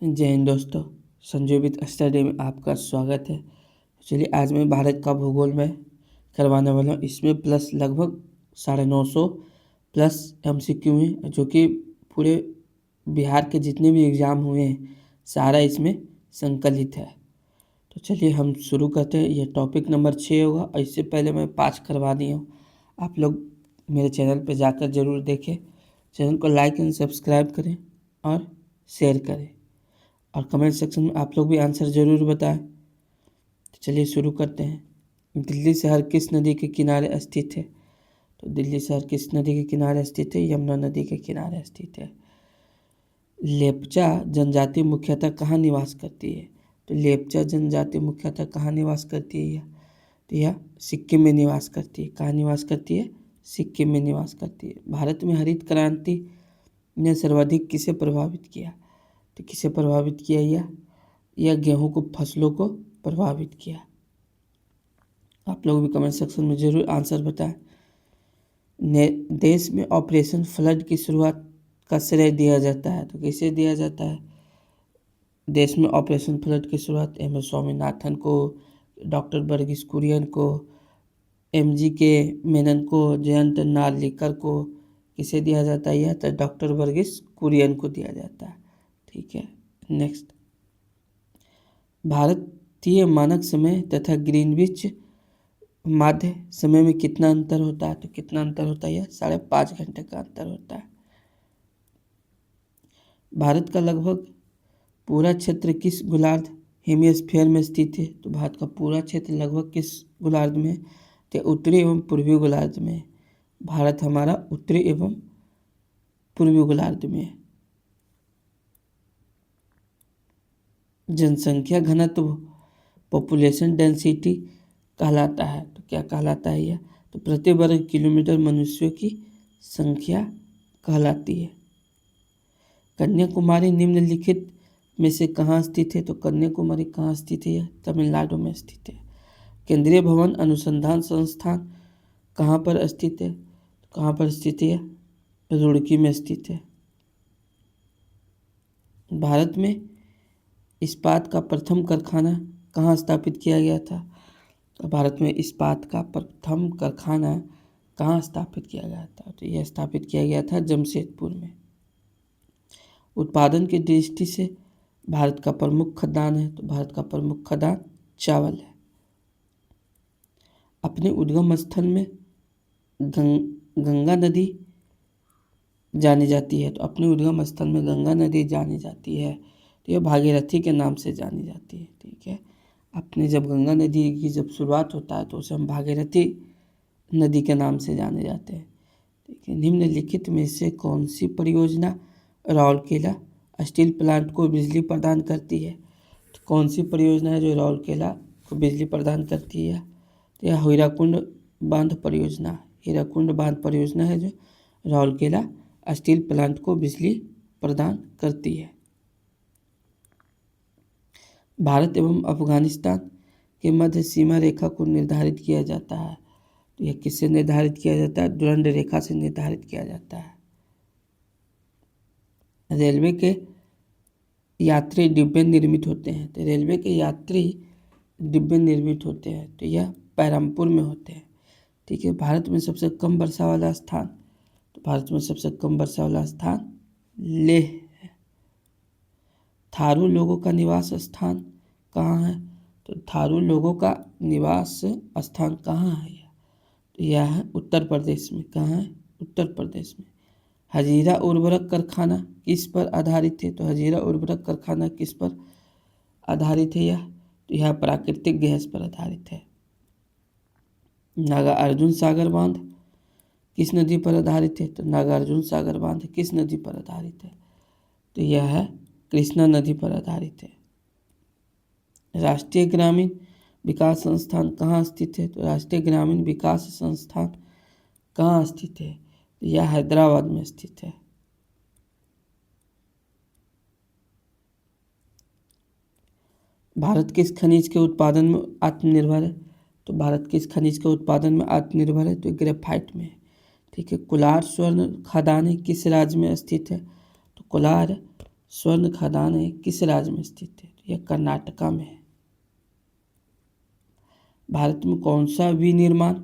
जय हिंद दोस्तों, संजीवित स्टडी में आपका स्वागत है। चलिए आज मैं भारत का भूगोल में करवाने वाला हूँ। इसमें प्लस लगभग 950 प्लस MCQ हैं, जो कि पूरे बिहार के जितने भी एग्ज़ाम हुए हैं सारा इसमें संकलित है। तो चलिए हम शुरू करते हैं। ये टॉपिक नंबर 6 होगा और इससे पहले मैं 5 करवा दिया हूँ। आप लोग मेरे चैनल पर जाकर ज़रूर देखें, चैनल को लाइक एंड सब्सक्राइब करें और शेयर करें, और कमेंट सेक्शन में आप लोग भी आंसर ज़रूर बताएं। तो चलिए शुरू करते हैं। दिल्ली शहर किस नदी के किनारे स्थित है? तो दिल्ली शहर किस नदी के किनारे स्थित है? यमुना नदी के किनारे स्थित है। लेप्चा जनजाति मुख्यतः कहाँ निवास करती है? तो लेप्चा जनजाति मुख्यतः कहाँ निवास करती है? तो यह सिक्किम में निवास करती है। कहाँ निवास करती है? सिक्किम में निवास करती है। भारत में हरित क्रांति ने सर्वाधिक किसे प्रभावित किया? तो किसे प्रभावित किया? यह गेहूं को फसलों को प्रभावित किया। आप लोग भी कमेंट सेक्शन में जरूर आंसर बताएं। देश में ऑपरेशन फ्लड की शुरुआत का श्रेय दिया जाता है? तो किसे दिया जाता है? देश में ऑपरेशन फ्लड की शुरुआत MS स्वामीनाथन को, डॉक्टर वर्गीस कुरियन को, MGK मेनन को, जयंत नार्लिकर को किसे दिया जाता है? यह तो डॉक्टर वर्गीस कुरियन को दिया जाता है। ठीक है, नेक्स्ट। भारतीय मानक समय तथा ग्रीनविच माध्य समय में कितना अंतर होता है? तो कितना अंतर होता है? यह 5.5 घंटे का अंतर होता है। भारत का लगभग पूरा क्षेत्र किस गोलार्ध हेमिस्फीयर में स्थित है? तो भारत का पूरा क्षेत्र लगभग किस गोलार्ध में? तो उत्तरी एवं पूर्वी गोलार्ध में। भारत हमारा उत्तरी एवं पूर्वी गोलार्ध में है। जनसंख्या घनत्व पॉपुलेशन डेंसिटी कहलाता है। तो क्या कहलाता है यह? तो प्रति वर्ग किलोमीटर मनुष्यों की संख्या कहलाती है। कन्याकुमारी निम्नलिखित में से कहाँ स्थित है? तो कन्याकुमारी कहाँ स्थित है? यह तमिलनाडु में स्थित है। केंद्रीय भवन अनुसंधान संस्थान कहाँ पर स्थित है? कहाँ पर स्थित है? रुड़की में स्थित है। भारत में इस्पात का प्रथम कारखाना कहाँ स्थापित किया गया था? तो भारत में इस्पात का प्रथम कारखाना कहाँ स्थापित किया गया था? तो यह स्थापित किया गया था जमशेदपुर में। उत्पादन की दृष्टि से भारत का प्रमुख खदान है? तो भारत का प्रमुख खदान चावल है। अपने उद्गम स्थल में गंगा नदी जानी जाती है। तो अपने उद्गम स्थल में गंगा नदी जानी जाती है, तो यह भागीरथी के नाम से जानी जाती है। ठीक है, अपने जब गंगा नदी की जब शुरुआत होता है तो उसे हम भागीरथी नदी के नाम से जाने जाते हैं। ठीक है, निम्नलिखित में से कौन सी परियोजना राउरकेला स्टील प्लांट को बिजली प्रदान करती है? तो कौन सी परियोजना है जो राउरकेला को बिजली प्रदान करती है? तो यह हीराकुंड बांध परियोजना। हीराकुंड बांध परियोजना है जो राउरकेला स्टील प्लांट को बिजली प्रदान करती है। भारत एवं अफगानिस्तान के मध्य सीमा रेखा को निर्धारित किया जाता है। तो यह किससे निर्धारित किया जाता है? डुरंड रेखा से निर्धारित किया जाता है। रेलवे के यात्री डिब्बे निर्मित होते हैं। तो रेलवे के यात्री डिब्बे निर्मित होते हैं, तो यह पैरामपुर में होते हैं। ठीक है, भारत में सबसे कम वर्षा वाला स्थान? तो भारत में सबसे कम वर्षा वाला स्थान लेह है। थारू लोगों का निवास स्थान कहाँ है? तो थारू लोगों का निवास स्थान कहाँ है? तो यह है उत्तर प्रदेश में। कहाँ है? उत्तर प्रदेश में। हजीरा उर्वरक कारखाना किस पर आधारित है? तो हजीरा उर्वरक कारखाना किस पर आधारित है? तो यह प्राकृतिक गैस पर आधारित है। नागार्जुन सागर बांध किस नदी पर आधारित है? तो नागार्जुन सागर बांध किस नदी पर आधारित है? तो यह है कृष्णा नदी पर आधारित है। राष्ट्रीय ग्रामीण विकास संस्थान कहाँ स्थित है? तो राष्ट्रीय ग्रामीण विकास संस्थान कहाँ स्थित है? तो यह हैदराबाद में स्थित है। भारत किस खनिज के उत्पादन में आत्मनिर्भर है? तो भारत किस खनिज के उत्पादन में आत्मनिर्भर है? तो ग्रेफाइट में। ठीक है, कोलार स्वर्ण खदानें किस राज्य में स्थित है? तो कोलार स्वर्ण खदान है किस राज्य में स्थित है? तो यह कर्नाटका में है। भारत में कौन सा विनिर्माण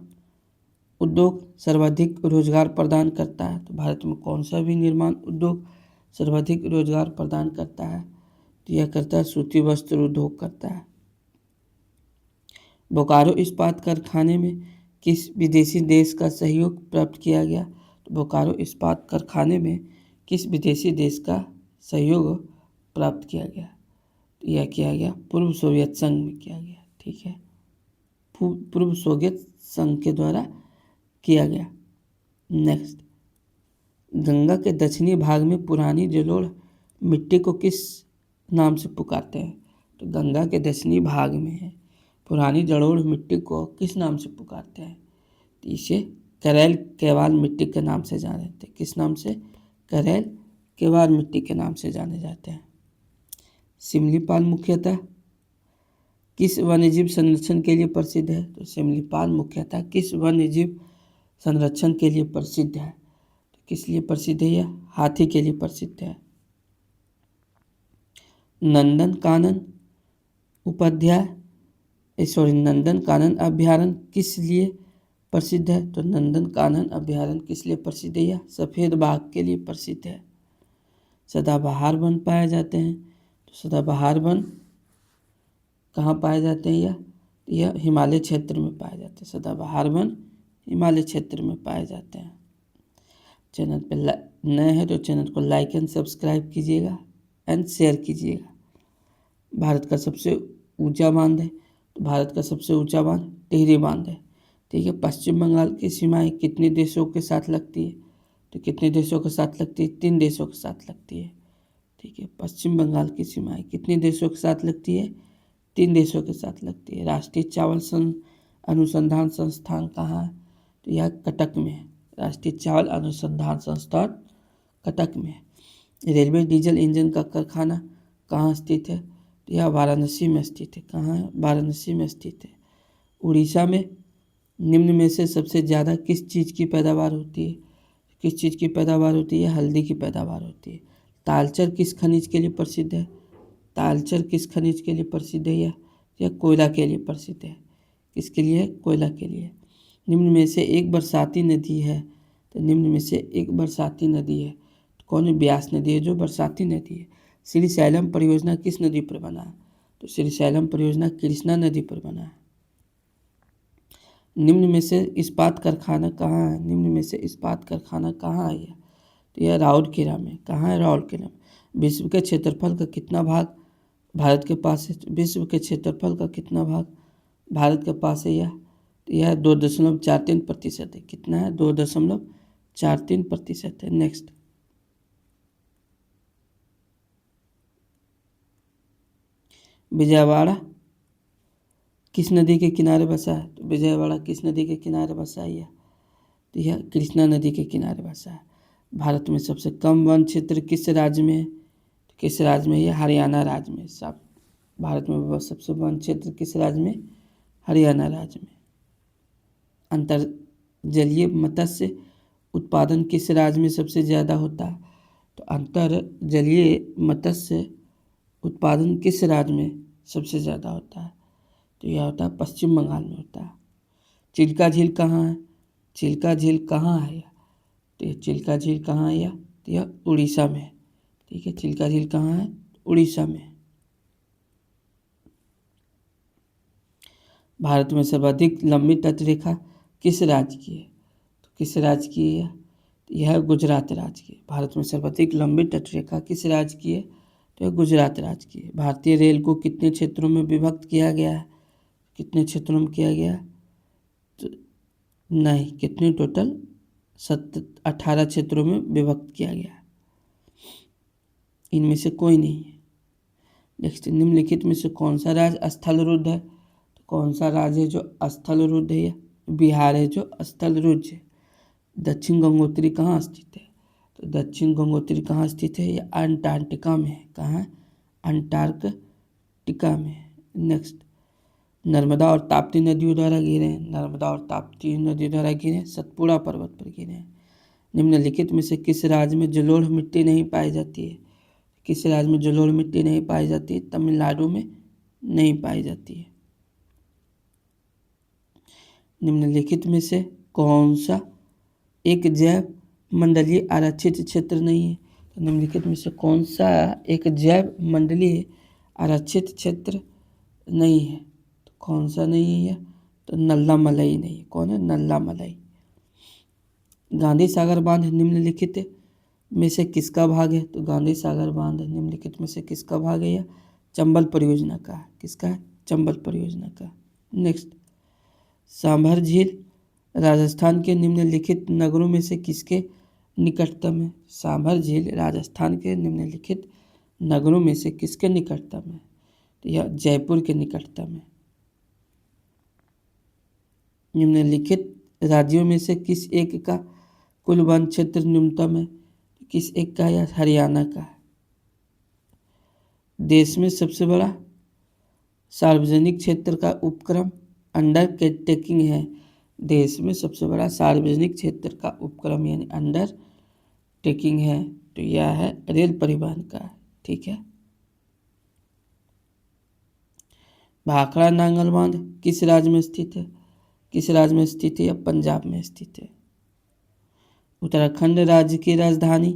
उद्योग सर्वाधिक रोजगार प्रदान करता है? तो भारत में कौन सा विनिर्माण उद्योग सर्वाधिक रोजगार प्रदान करता है? तो यह करता है सूती वस्त्र उद्योग करता है। बोकारो इस्पात कारखाने में किस विदेशी देश का सहयोग प्राप्त किया गया? तो बोकारो इस्पात कारखाने में किस विदेशी देश का सहयोग प्राप्त किया गया? तो यह किया गया पूर्व सोवियत संघ में किया गया। ठीक है, पूर्व सोवियत संघ के द्वारा किया गया। नेक्स्ट, गंगा के दक्षिणी भाग में पुरानी जलोढ़ मिट्टी को किस नाम से पुकारते हैं? तो गंगा के दक्षिणी भाग में है पुरानी जलोढ़ मिट्टी को किस नाम से पुकारते हैं? तो इसे करेल केवाल मिट्टी के नाम से जाने जाते हैं। किस नाम से? करेल केवाल मिट्टी के नाम से जाने जाते हैं। सिमलीपाल मुख्यतः किस वन्यजीव संरक्षण के लिए प्रसिद्ध है? तो सिमलीपाल मुख्यतः किस वन्यजीव संरक्षण के लिए प्रसिद्ध है? तो किस लिए प्रसिद्ध है? यह हाथी के लिए प्रसिद्ध है। नंदन कानन अभ्यारण्य किस लिए प्रसिद्ध है? तो नंदन कानन अभ्यारण्य किस लिए प्रसिद्ध है? यह सफ़ेद बाघ के लिए प्रसिद्ध है। सदाबहार वन पाए जाते हैं। तो सदाबहार वन कहाँ पाए जाते हैं? यह हिमालय क्षेत्र में पाए जाते हैं। सदाबहार वन हिमालय क्षेत्र में पाए जाते हैं। चैनल पे नए हैं तो चैनल को लाइक एंड सब्सक्राइब कीजिएगा एंड शेयर कीजिएगा। भारत का सबसे ऊंचा बांध है? तो भारत का सबसे ऊंचा बांध टिहरी बांध है। ठीक है, पश्चिम बंगाल की सीमाएं कितने देशों के साथ लगती है? तो कितने देशों के साथ लगती है? 3 देशों के साथ लगती है। ठीक है, पश्चिम बंगाल की सीमाएं कितने देशों के साथ लगती है? 3 देशों के साथ लगती है। राष्ट्रीय चावल अनुसंधान संस्थान कहाँ है? तो यह कटक में है। राष्ट्रीय चावल अनुसंधान संस्थान कटक में है। रेलवे डीजल इंजन का कारखाना कहाँ स्थित है? तो यह वाराणसी में स्थित है। कहाँ है? वाराणसी में स्थित है। उड़ीसा में निम्न में से सबसे ज़्यादा किस चीज़ की पैदावार होती है? किस चीज़ की पैदावार होती है? हल्दी की पैदावार होती है। तालचर किस खनिज के लिए प्रसिद्ध है? तालचर किस खनिज के लिए प्रसिद्ध है? यह कोयला के लिए प्रसिद्ध है। किसके लिए? कोयला के लिए। निम्न में से एक बरसाती नदी है। तो निम्न में से एक बरसाती नदी है। तो कौन है? ब्यास नदी है जो बरसाती नदी है। श्रीशैलम परियोजना किस नदी पर बना है? तो श्रीशैलम परियोजना कृष्णा नदी पर बना है। निम्न में से इस्पात कारखाना कहाँ है? निम्न में से इस्पात कारखाना कहाँ है? तो यह राउरकेला में। कहाँ है? राउरकेला में। विश्व के क्षेत्रफल का कितना भाग भारत के पास है? विश्व के क्षेत्रफल का कितना भाग भारत के पास है? यह 2.43% है। कितना है? 2.43% है। नेक्स्ट, विजयवाड़ा किस नदी के किनारे बसा है? तो विजयवाड़ा किस नदी के किनारे बसा है? तो यह कृष्णा नदी के किनारे बसा है। भारत में सबसे कम वन क्षेत्र किस राज्य में है? तो किस राज्य में? यह हरियाणा राज्य में। सब भारत में सबसे वन क्षेत्र किस राज्य में? हरियाणा राज्य में। अंतर्जलीय मत्स्य उत्पादन किस राज्य में सबसे ज़्यादा होता है? तो अंतर्जलीय मत्स्य उत्पादन किस राज्य में सबसे ज़्यादा होता है? तो यह होता है पश्चिम बंगाल में होता है। चिल्का झील कहाँ है? चिल्का झील कहाँ है? तो यह चिल्का झील कहाँ है? तो यह उड़ीसा में है। ठीक है, चिल्का झील कहाँ है? उड़ीसा में। भारत में सर्वाधिक लंबी तटरेखा किस राज्य की है? तो किस राज्य की है? यह गुजरात राज्य की है। भारत में सर्वाधिक लंबी तटरेखा किस राज्य की है? तो यह गुजरात राज्य की है। भारतीय रेल को कितने क्षेत्रों में विभक्त किया गया है? कितने क्षेत्रों में किया गया? तो नहीं, कितने टोटल 18 क्षेत्रों में विभक्त किया गया है। इनमें से कोई नहीं है। नेक्स्ट, निम्नलिखित में से कौन सा राज्य स्थल रुद्ध है? तो कौन सा राज्य है जो स्थल रुद्ध है? बिहार है जो स्थल रुद्ध है। दक्षिण गंगोत्री कहाँ स्थित है? तो दक्षिण गंगोत्री कहाँ स्थित है? यह अंटार्कटिका में है। कहाँ? अंटार्कटिका में है। नेक्स्ट, नर्मदा और ताप्ती नदियों द्वारा घिरे हैं। नर्मदा और ताप्ती नदी द्वारा घिरे सतपुड़ा पर्वत पर घिरे हैं। निम्नलिखित में से किस राज्य में जलोढ़ मिट्टी नहीं पाई जाती है? किस राज्य में जलोढ़ मिट्टी नहीं पाई जाती है? तमिलनाडु में नहीं पाई जाती है। निम्नलिखित में से कौन सा एक जैव मंडलीय आरक्षित क्षेत्र नहीं है? तो निम्नलिखित में से कौन सा एक जैव मंडलीय आरक्षित क्षेत्र नहीं है? तो कौन सा नहीं है? तो नल्ला मलाई नहीं है। कौन है? नल्ला मलाई। गांधी सागर बांध निम्नलिखित में से किसका भाग है? तो गांधी सागर बांध निम्नलिखित में से किसका भाग है? यह चंबल परियोजना का है। किसका है? चंबल परियोजना का। नेक्स्ट, सांभर झील राजस्थान के निम्नलिखित नगरों में से किसके निकटतम है? सांभर झील राजस्थान के निम्नलिखित नगरों में से किसके निकटतम है? तो यह जयपुर के निकटतम है। निम्नलिखित राज्यों में से किस एक का कुल वन क्षेत्र न्यूनतम है? किस एक का? या हरियाणा का है। देश में सबसे बड़ा सार्वजनिक क्षेत्र का उपक्रम अंडरटेकिंग है। देश में सबसे बड़ा सार्वजनिक क्षेत्र का उपक्रम यानी अंडरटेकिंग है, तो यह है रेल परिवहन का। ठीक है। भाखड़ा नांगल बांध किस राज्य में स्थित है? किस राज्य में स्थित है? या पंजाब में स्थित है। उत्तराखंड राज्य की राजधानी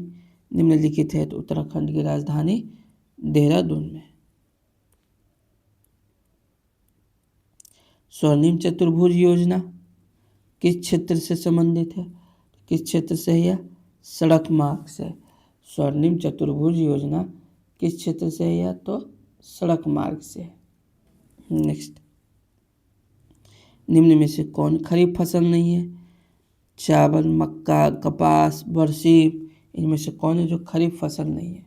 निम्नलिखित है, तो उत्तराखंड की राजधानी देहरादून में। स्वर्णिम चतुर्भुज योजना किस क्षेत्र से संबंधित है? किस क्षेत्र से है? या सड़क मार्ग से। स्वर्णिम चतुर्भुज योजना किस क्षेत्र से है? या तो सड़क मार्ग से। नेक्स्ट, निम्न में से कौन खरीफ फसल नहीं है? चावल, मक्का, कपास, बरसीम, इनमें से कौन है जो खरीफ फसल नहीं है?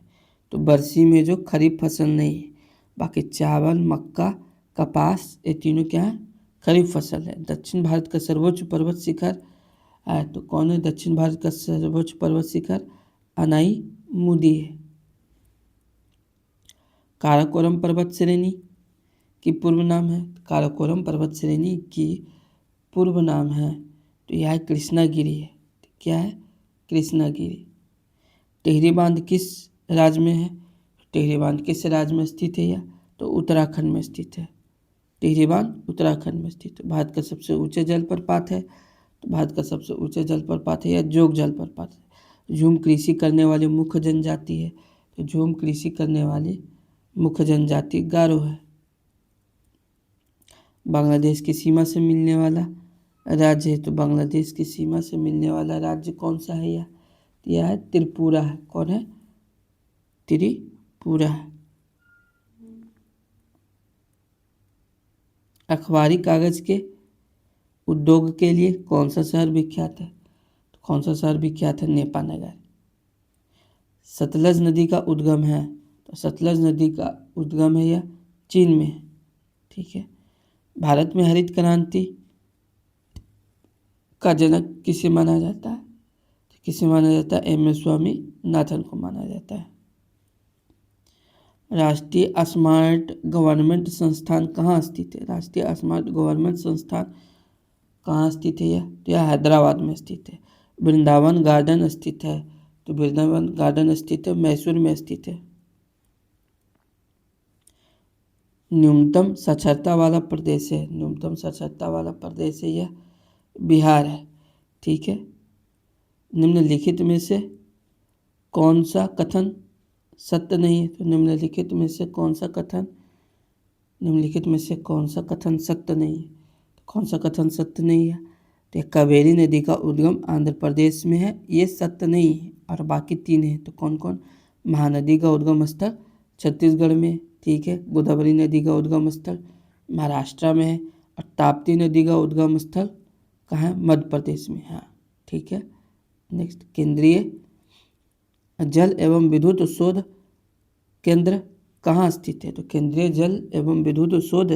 तो बरसीम में जो खरीफ फसल नहीं है। बाकी चावल, मक्का, कपास, ये तीनों क्या है? खरीफ फसल है। दक्षिण भारत का सर्वोच्च पर्वत शिखर है, तो कौन है दक्षिण भारत का सर्वोच्च पर्वत शिखर? अनाई मुदी है। काराकोरम पर्वत श्रेणी की पूर्व नाम है? काराकोरम पर्वत श्रेणी की पूर्व नाम है, तो यह है कृष्णागिरी है। क्या है? कृष्णागिरी। टिहरी बांध किस राज्य में है? टिहरी बांध किस राज्य में स्थित है? या तो उत्तराखंड में स्थित है। टिहरी बांध उत्तराखंड में स्थित है। भारत का सबसे ऊंचे जलप्रपात है, तो भारत का सबसे ऊंचे जलप्रपात है या जोग जलप्रपात है। झूम कृषि करने वाली मुख्य जनजाति है, तो झूम कृषि करने वाली मुख्य जनजाति गारो है। बांग्लादेश की सीमा से मिलने वाला राज्य है, तो बांग्लादेश की सीमा से मिलने वाला राज्य कौन सा है? यह है त्रिपुरा है। कौन है? त्रिपुरा है। अखबारी कागज के उद्योग के लिए कौन सा शहर विख्यात है? तो कौन सा शहर विख्यात है? नेपानगर। सतलज नदी का उद्गम है, तो सतलज नदी का उद्गम है या चीन में है। ठीक है। भारत में हरित क्रांति का जनक किसे माना जाता है? तो किसे माना जाता है? एम एस स्वामीनाथन को माना जाता है। राष्ट्रीय स्मार्ट गवर्नमेंट संस्थान कहाँ स्थित है? राष्ट्रीय स्मार्ट गवर्नमेंट संस्थान कहाँ स्थित है? तो यह हैदराबाद में स्थित है। वृंदावन गार्डन स्थित है, तो वृंदावन गार्डन स्थित है मैसूर में स्थित है। न्यूनतम साक्षरता वाला प्रदेश है, न्यूनतम साक्षरता वाला प्रदेश है यह बिहार है। ठीक है। निम्नलिखित में से कौन सा कथन सत्य नहीं है? तो निम्नलिखित में से कौन सा कथन सत्य नहीं है? तो कौन सा कथन सत्य नहीं है? तो कावेरी नदी का उद्गम आंध्र प्रदेश में है, ये सत्य नहीं है। और बाकी तीन है, तो कौन कौन? महानदी का उद्गम स्थल छत्तीसगढ़ में। ठीक है। गोदावरी नदी का उद्गम स्थल महाराष्ट्र में है, और ताप्ती नदी का उद्गम स्थल कहाँ है? मध्य प्रदेश में। हाँ, ठीक है। नेक्स्ट, केंद्रीय जल एवं विद्युत शोध केंद्र कहाँ स्थित है? तो केंद्रीय जल एवं विद्युत शोध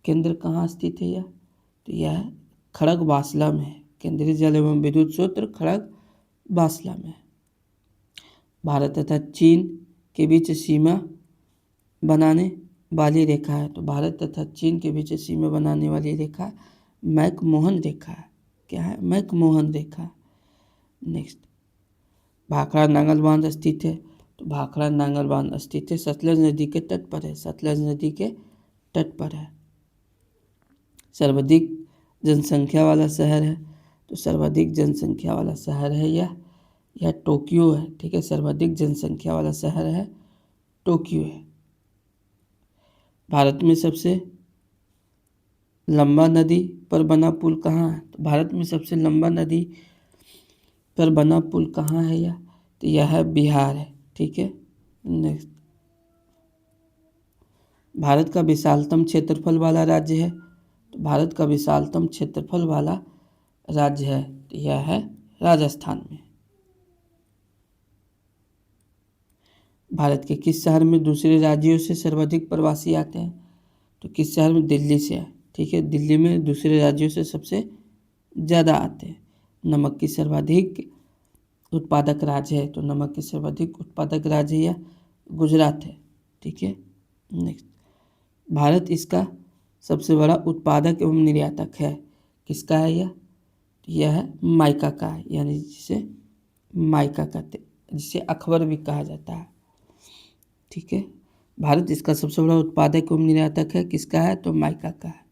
केंद्र कहाँ स्थित है? तो यह खड़गवासला में है। केंद्रीय जल एवं विद्युत शोध खड़गवासला में है। भारत तथा चीन के बीच सीमा बनाने वाली रेखा है, तो भारत तथा चीन के बीच सीमा बनाने वाली रेखा मैकमोहन रेखा है। क्या है? मैकमोहन रेखा। नेक्स्ट, भाखड़ा नांगल बांध स्थित है तो भाखड़ा नांगल बांध स्थित है, सतलज नदी के तट पर है, सतलज नदी के तट पर है। सर्वाधिक जनसंख्या वाला शहर है, तो सर्वाधिक जनसंख्या वाला शहर है यह टोक्यो है। ठीक है, सर्वाधिक जनसंख्या वाला शहर है टोक्यो है। भारत में सबसे लंबा नदी पर बना पुल कहाँ है? तो भारत में सबसे लंबा नदी पर बना पुल कहाँ है यह? तो यह है बिहार है। ठीक है, नेक्स्ट, भारत का विशालतम क्षेत्रफल वाला राज्य है, तो भारत का विशालतम क्षेत्रफल वाला राज्य है तो यह है राजस्थान में। भारत के किस शहर में दूसरे राज्यों से सर्वाधिक प्रवासी आते हैं? तो किस शहर में? दिल्ली से है। ठीक है, दिल्ली में दूसरे राज्यों से सबसे ज़्यादा आते हैं। नमक की सर्वाधिक उत्पादक राज्य है, तो नमक की सर्वाधिक उत्पादक राज्य यह गुजरात है। ठीक है, नेक्स्ट, भारत इसका सबसे बड़ा उत्पादक एवं निर्यातक है, किसका है यह? यह है माइका का है, यानी जिसे माइका कहते, जिसे अखबार भी कहा जाता है। ठीक है, भारत इसका सबसे बड़ा उत्पादक एवं निर्यातक है, किसका है? तो माइका का है।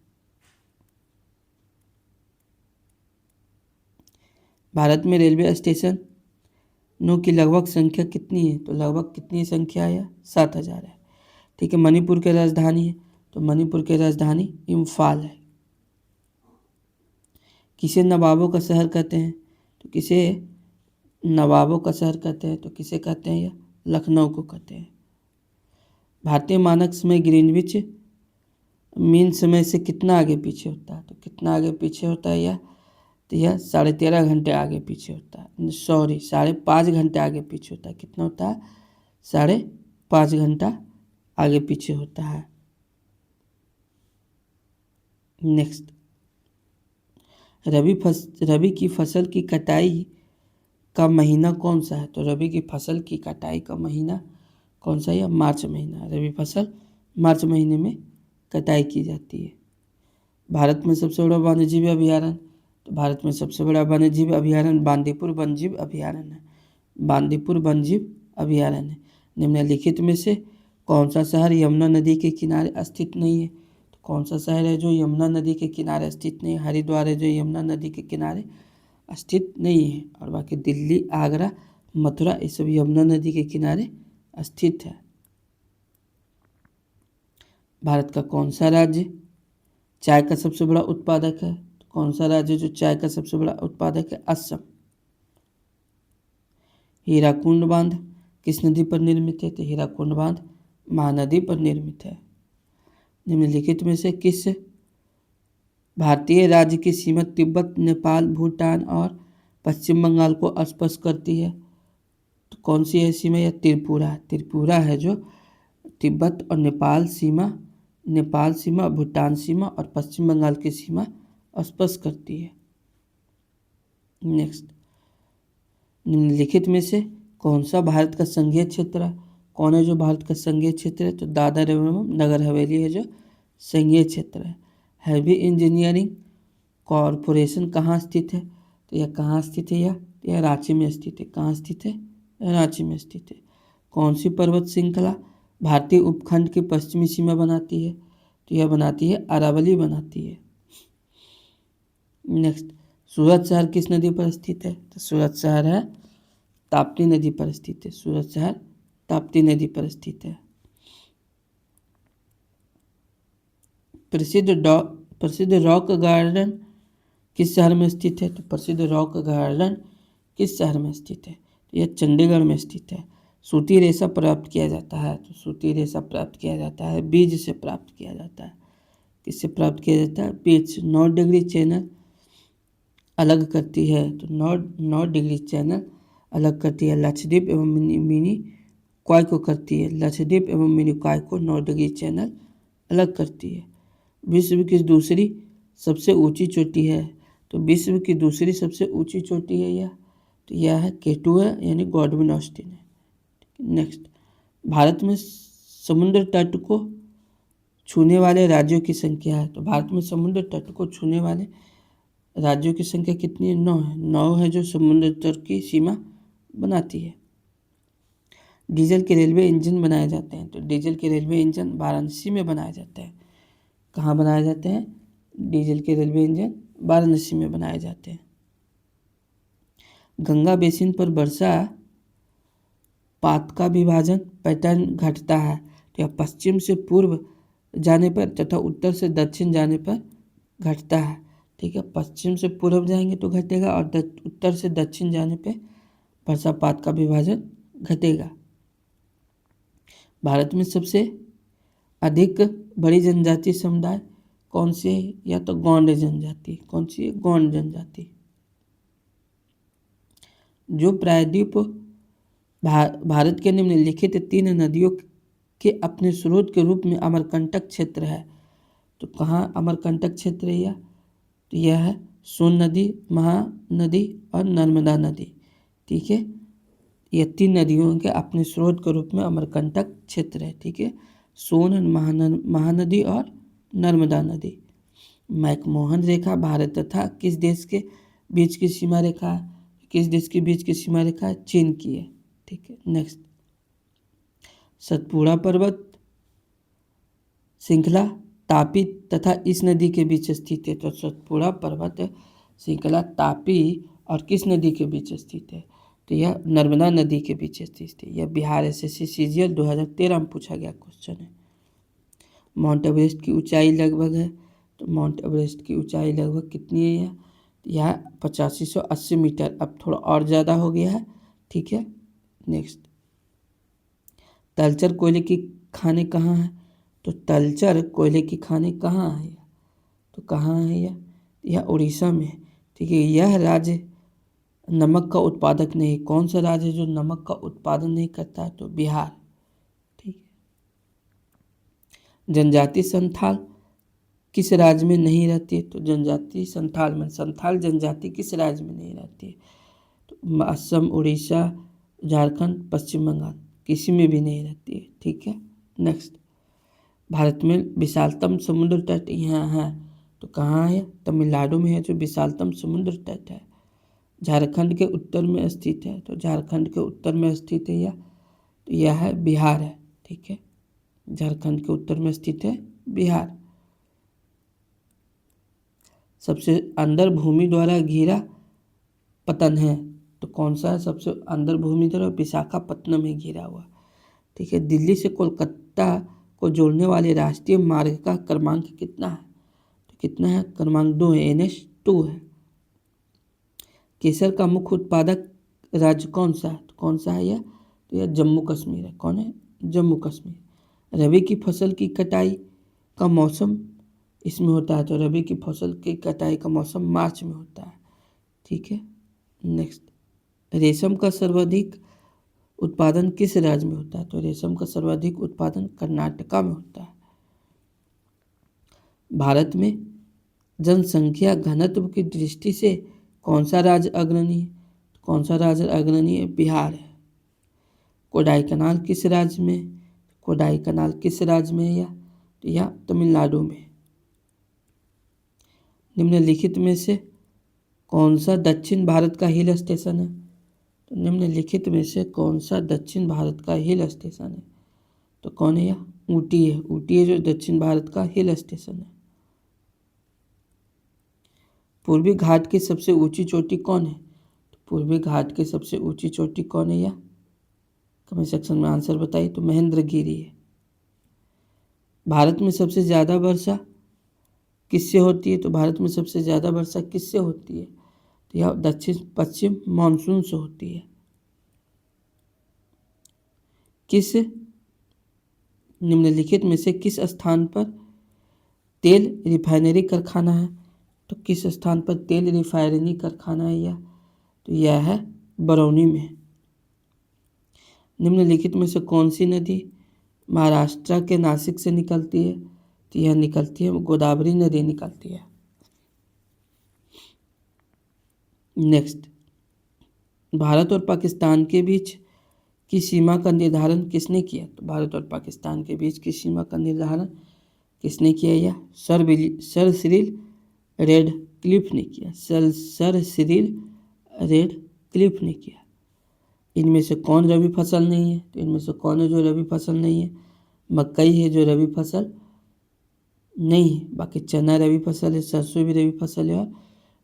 भारत में रेलवे स्टेशनों की लगभग संख्या कितनी है? तो लगभग कितनी संख्या है? 7,000 है। ठीक है, मणिपुर की राजधानी है, तो मणिपुर की राजधानी इम्फाल है। किसे नवाबों का शहर कहते हैं? तो किसे नवाबों का शहर कहते हैं? तो किसे कहते हैं? यह लखनऊ को कहते हैं। भारतीय मानक समय ग्रीनविच मीन समय से कितना आगे पीछे होता है? तो कितना आगे पीछे होता है यह? तो यह 13.5 घंटे आगे पीछे होता है, सॉरी 5.5 घंटे आगे पीछे होता है। कितना होता है? 5.5 घंटा आगे पीछे होता है। नेक्स्ट, रबी की फसल की कटाई का महीना कौन सा है? तो रबी की फसल की कटाई का महीना कौन सा है? मार्च महीना। रबी फसल मार्च महीने में कटाई की जाती है। भारत में सबसे बड़ा वन्यजीव अभयारण्य, तो भारत में सबसे बड़ा वन्यजीव अभयारण्य बांदीपुर वन्यजीव अभयारण्य है। बांदीपुर वन्यजीव अभयारण्य। निम्नलिखित में से कौन सा शहर यमुना नदी के किनारे स्थित नहीं है? तो कौन सा शहर है जो यमुना नदी के किनारे स्थित नहीं है? हरिद्वार है जो यमुना नदी के किनारे स्थित नहीं है, और बाकी दिल्ली, आगरा, मथुरा ये सब यमुना नदी के किनारे स्थित है। भारत का कौन सा राज्य चाय का सबसे बड़ा उत्पादक है? तो कौन सा राज्य जो चाय का सबसे बड़ा उत्पादक है? असम। हीराकुंड बांध किस नदी पर निर्मित है? तो हीराकुंड बांध महानदी पर निर्मित है। निम्नलिखित में से किस भारतीय राज्य की सीमा तिब्बत, नेपाल, भूटान और पश्चिम बंगाल को स्पर्श करती है? तो कौन सी है सीमा? यह त्रिपुरा। त्रिपुरा है जो तिब्बत और नेपाल सीमा, भूटान सीमा और पश्चिम बंगाल की सीमा स्पर्श करती है। नेक्स्ट, निम्नलिखित में से कौन सा भारत का संघीय क्षेत्र है? कौन है जो भारत का संघीय क्षेत्र है? तो दादर एवं नगर हवेली है जो संघीय क्षेत्र है। हैवी इंजीनियरिंग कॉरपोरेशन कहाँ स्थित है? तो यह कहाँ स्थित है? यह रांची में स्थित है। कहाँ स्थित है? रांची में स्थित है। कौन सी पर्वत श्रृंखला भारतीय उपखंड की पश्चिमी सीमा बनाती है? तो यह बनाती है अरावली बनाती है। नेक्स्ट, सूरत शहर किस नदी पर स्थित है? तो सूरत शहर है ताप्ती नदी पर स्थित है। सूरत शहर ताप्ती नदी पर स्थित है। प्रसिद्ध रॉक गार्डन किस शहर में स्थित है? तो प्रसिद्ध रॉक गार्डन किस शहर में स्थित है? तो यह चंडीगढ़ में स्थित है। सूती रेशा प्राप्त किया जाता है, तो सूती रेशा प्राप्त किया जाता है बीज से प्राप्त किया जाता है। किससे प्राप्त किया जाता है? बीज। 9 डिग्री चैनल अलग करती है, तो 9 डिग्री चैनल अलग करती है लक्षद्वीप एवं मिनी कॉय को करती है। लक्षद्वीप एवं मिनी कॉय को 9 डिग्री चैनल अलग करती है। विश्व की दूसरी सबसे ऊंची चोटी है, तो विश्व की दूसरी सबसे ऊंची चोटी है यह, तो यह है केटू है, यानी गॉडविन ऑस्टिन है। नेक्स्ट, भारत में समुद्र तट को छूने वाले राज्यों की संख्या है, तो भारत में समुद्र तट को छूने वाले राज्यों की संख्या कितनी है? 9 है। 9 है जो समुद्र तट की सीमा बनाती है। डीजल के रेलवे इंजन बनाए जाते हैं, तो डीजल के रेलवे इंजन वाराणसी में बनाए जाते हैं। कहाँ बनाए जाते हैं? डीजल के रेलवे इंजन वाराणसी में बनाए जाते हैं। गंगा बेसिन पर वर्षा पात का विभाजन पैटर्न घटता है, तो यह पश्चिम से पूर्व जाने पर तथा उत्तर से दक्षिण जाने पर घटता है। ठीक है, पश्चिम से पूर्व जाएंगे तो घटेगा और उत्तर से दक्षिण जाने पे वर्षापात का विभाजन घटेगा। भारत में सबसे अधिक बड़ी जनजातीय समुदाय कौन सी है? या तो गौंड जनजाति। कौन सी है? गौंड जनजाति। जो प्रायद्वीप भारत के निम्नलिखित 3 नदियों के अपने स्रोत के रूप में अमरकंटक क्षेत्र है, तो कहाँ अमरकंटक क्षेत्र है? तो यह है सोन नदी, महानदी और नर्मदा नदी। ठीक है, ये 3 नदियों के अपने स्रोत के रूप में अमरकंटक क्षेत्र है। ठीक है, सोन, महानदी और नर्मदा नदी। मैकमोहन रेखा भारत तथा किस देश के बीच की सीमा रेखा है? किस देश के बीच की सीमा रेखा है? चीन की है। ठीक है, नेक्स्ट, सतपुड़ा पर्वत श्रृंखला तापी तथा इस नदी के बीच स्थित है। तो सतपुड़ा पर्वत श्रृंखला तापी और किस नदी के बीच स्थित है? तो यह नर्मदा नदी के बीच स्थित है। यह बिहार SSC CGL 2013 में पूछा गया क्वेश्चन है। माउंट एवरेस्ट की ऊंचाई लगभग है, तो माउंट एवरेस्ट की ऊंचाई लगभग कितनी है? यह 8580 मीटर, अब थोड़ा और ज़्यादा हो गया है। ठीक है, नेक्स्ट, तलचर कोयले की खानें कहाँ है? तो तलचर कोयले की खानें कहाँ है? तो कहाँ है यह उड़ीसा में। ठीक है, यह राज्य नमक का उत्पादक नहीं। कौन सा राज्य है जो नमक का उत्पादन नहीं करता है? तो बिहार। ठीक है, जनजाति संथाल किस राज्य में नहीं रहती है? तो जनजाति संथाल जनजाति किस राज्य में नहीं रहती है? तो असम, उड़ीसा, झारखंड, पश्चिम बंगाल, किसी में भी नहीं रहती है। ठीक है, नेक्स्ट, भारत में विशालतम समुद्र तट यहाँ है, तो कहाँ है? तमिलनाडु में है जो विशालतम समुद्र तट है। झारखंड के उत्तर में स्थित है, तो झारखंड के उत्तर में स्थित है तो यह है बिहार है। ठीक है, झारखंड के उत्तर में स्थित है बिहार। सबसे अंदर भूमि द्वारा घिरा पतन है, तो कौन सा है सबसे अंदर भूमि द्वारा? विशाखापत्तनम में घिरा हुआ। ठीक है, दिल्ली से कोलकाता को जोड़ने वाले राष्ट्रीय मार्ग का क्रमांक कितना है? तो कितना है? क्रमांक 2 है, NH 2 है। केसर का मुख्य उत्पादक राज्य कौन सा है? तो कौन सा है यह? तो यह जम्मू कश्मीर है। कौन है? जम्मू कश्मीर। रबी की फसल की कटाई का मौसम इसमें होता है, तो रबी की फसल की कटाई का मौसम मार्च में होता है। ठीक है, नेक्स्ट, रेशम का सर्वाधिक उत्पादन किस राज्य में होता है? तो रेशम का सर्वाधिक उत्पादन कर्नाटका में होता है। भारत में जनसंख्या घनत्व की दृष्टि से कौन सा राज्य अग्रणी है? कौन सा राज्य अग्रणी है? बिहार है। कोडाईकनाल किस राज्य में? कोडाईकनाल किस राज्य में है? यह तमिलनाडु में। निम्नलिखित में से कौन सा दक्षिण भारत का हिल स्टेशन है? तो निम्नलिखित में से कौन सा दक्षिण भारत का हिल स्टेशन है? तो कौन है यह? ऊटी है। ऊटी है जो दक्षिण भारत का हिल स्टेशन है। पूर्वी घाट की सबसे ऊंची चोटी कौन है? तो पूर्वी घाट की सबसे ऊंची चोटी कौन है? यह कमेंट सेक्शन में आंसर बताइए। तो महेंद्रगिरी है। भारत में सबसे ज़्यादा वर्षा किससे होती है? तो भारत में सबसे ज़्यादा वर्षा किससे होती है? तो यह दक्षिण पश्चिम मानसून से होती है। किस निम्नलिखित में से किस स्थान पर तेल रिफाइनरी कारखाना है? तो किस स्थान पर तेल रिफाइनरी कारखाना है यह? तो यह है बरौनी में। निम्नलिखित में से कौन सी नदी महाराष्ट्र के नासिक से निकलती है? तो यह निकलती है गोदावरी नदी निकलती है। नेक्स्ट, भारत और पाकिस्तान के बीच की सीमा का निर्धारण किसने किया? तो भारत और पाकिस्तान के बीच की सीमा का निर्धारण किसने किया? यह सर सिरिल रेडक्लिफ ने किया। सर सिरिल रेडक्लिफ ने किया। इनमें से कौन रबी फसल नहीं है? तो इनमें से कौन है जो रबी फसल नहीं है? मकई है जो रबी फसल नहीं है। बाकी चना रबी फसल है, सरसों भी रबी फसल है और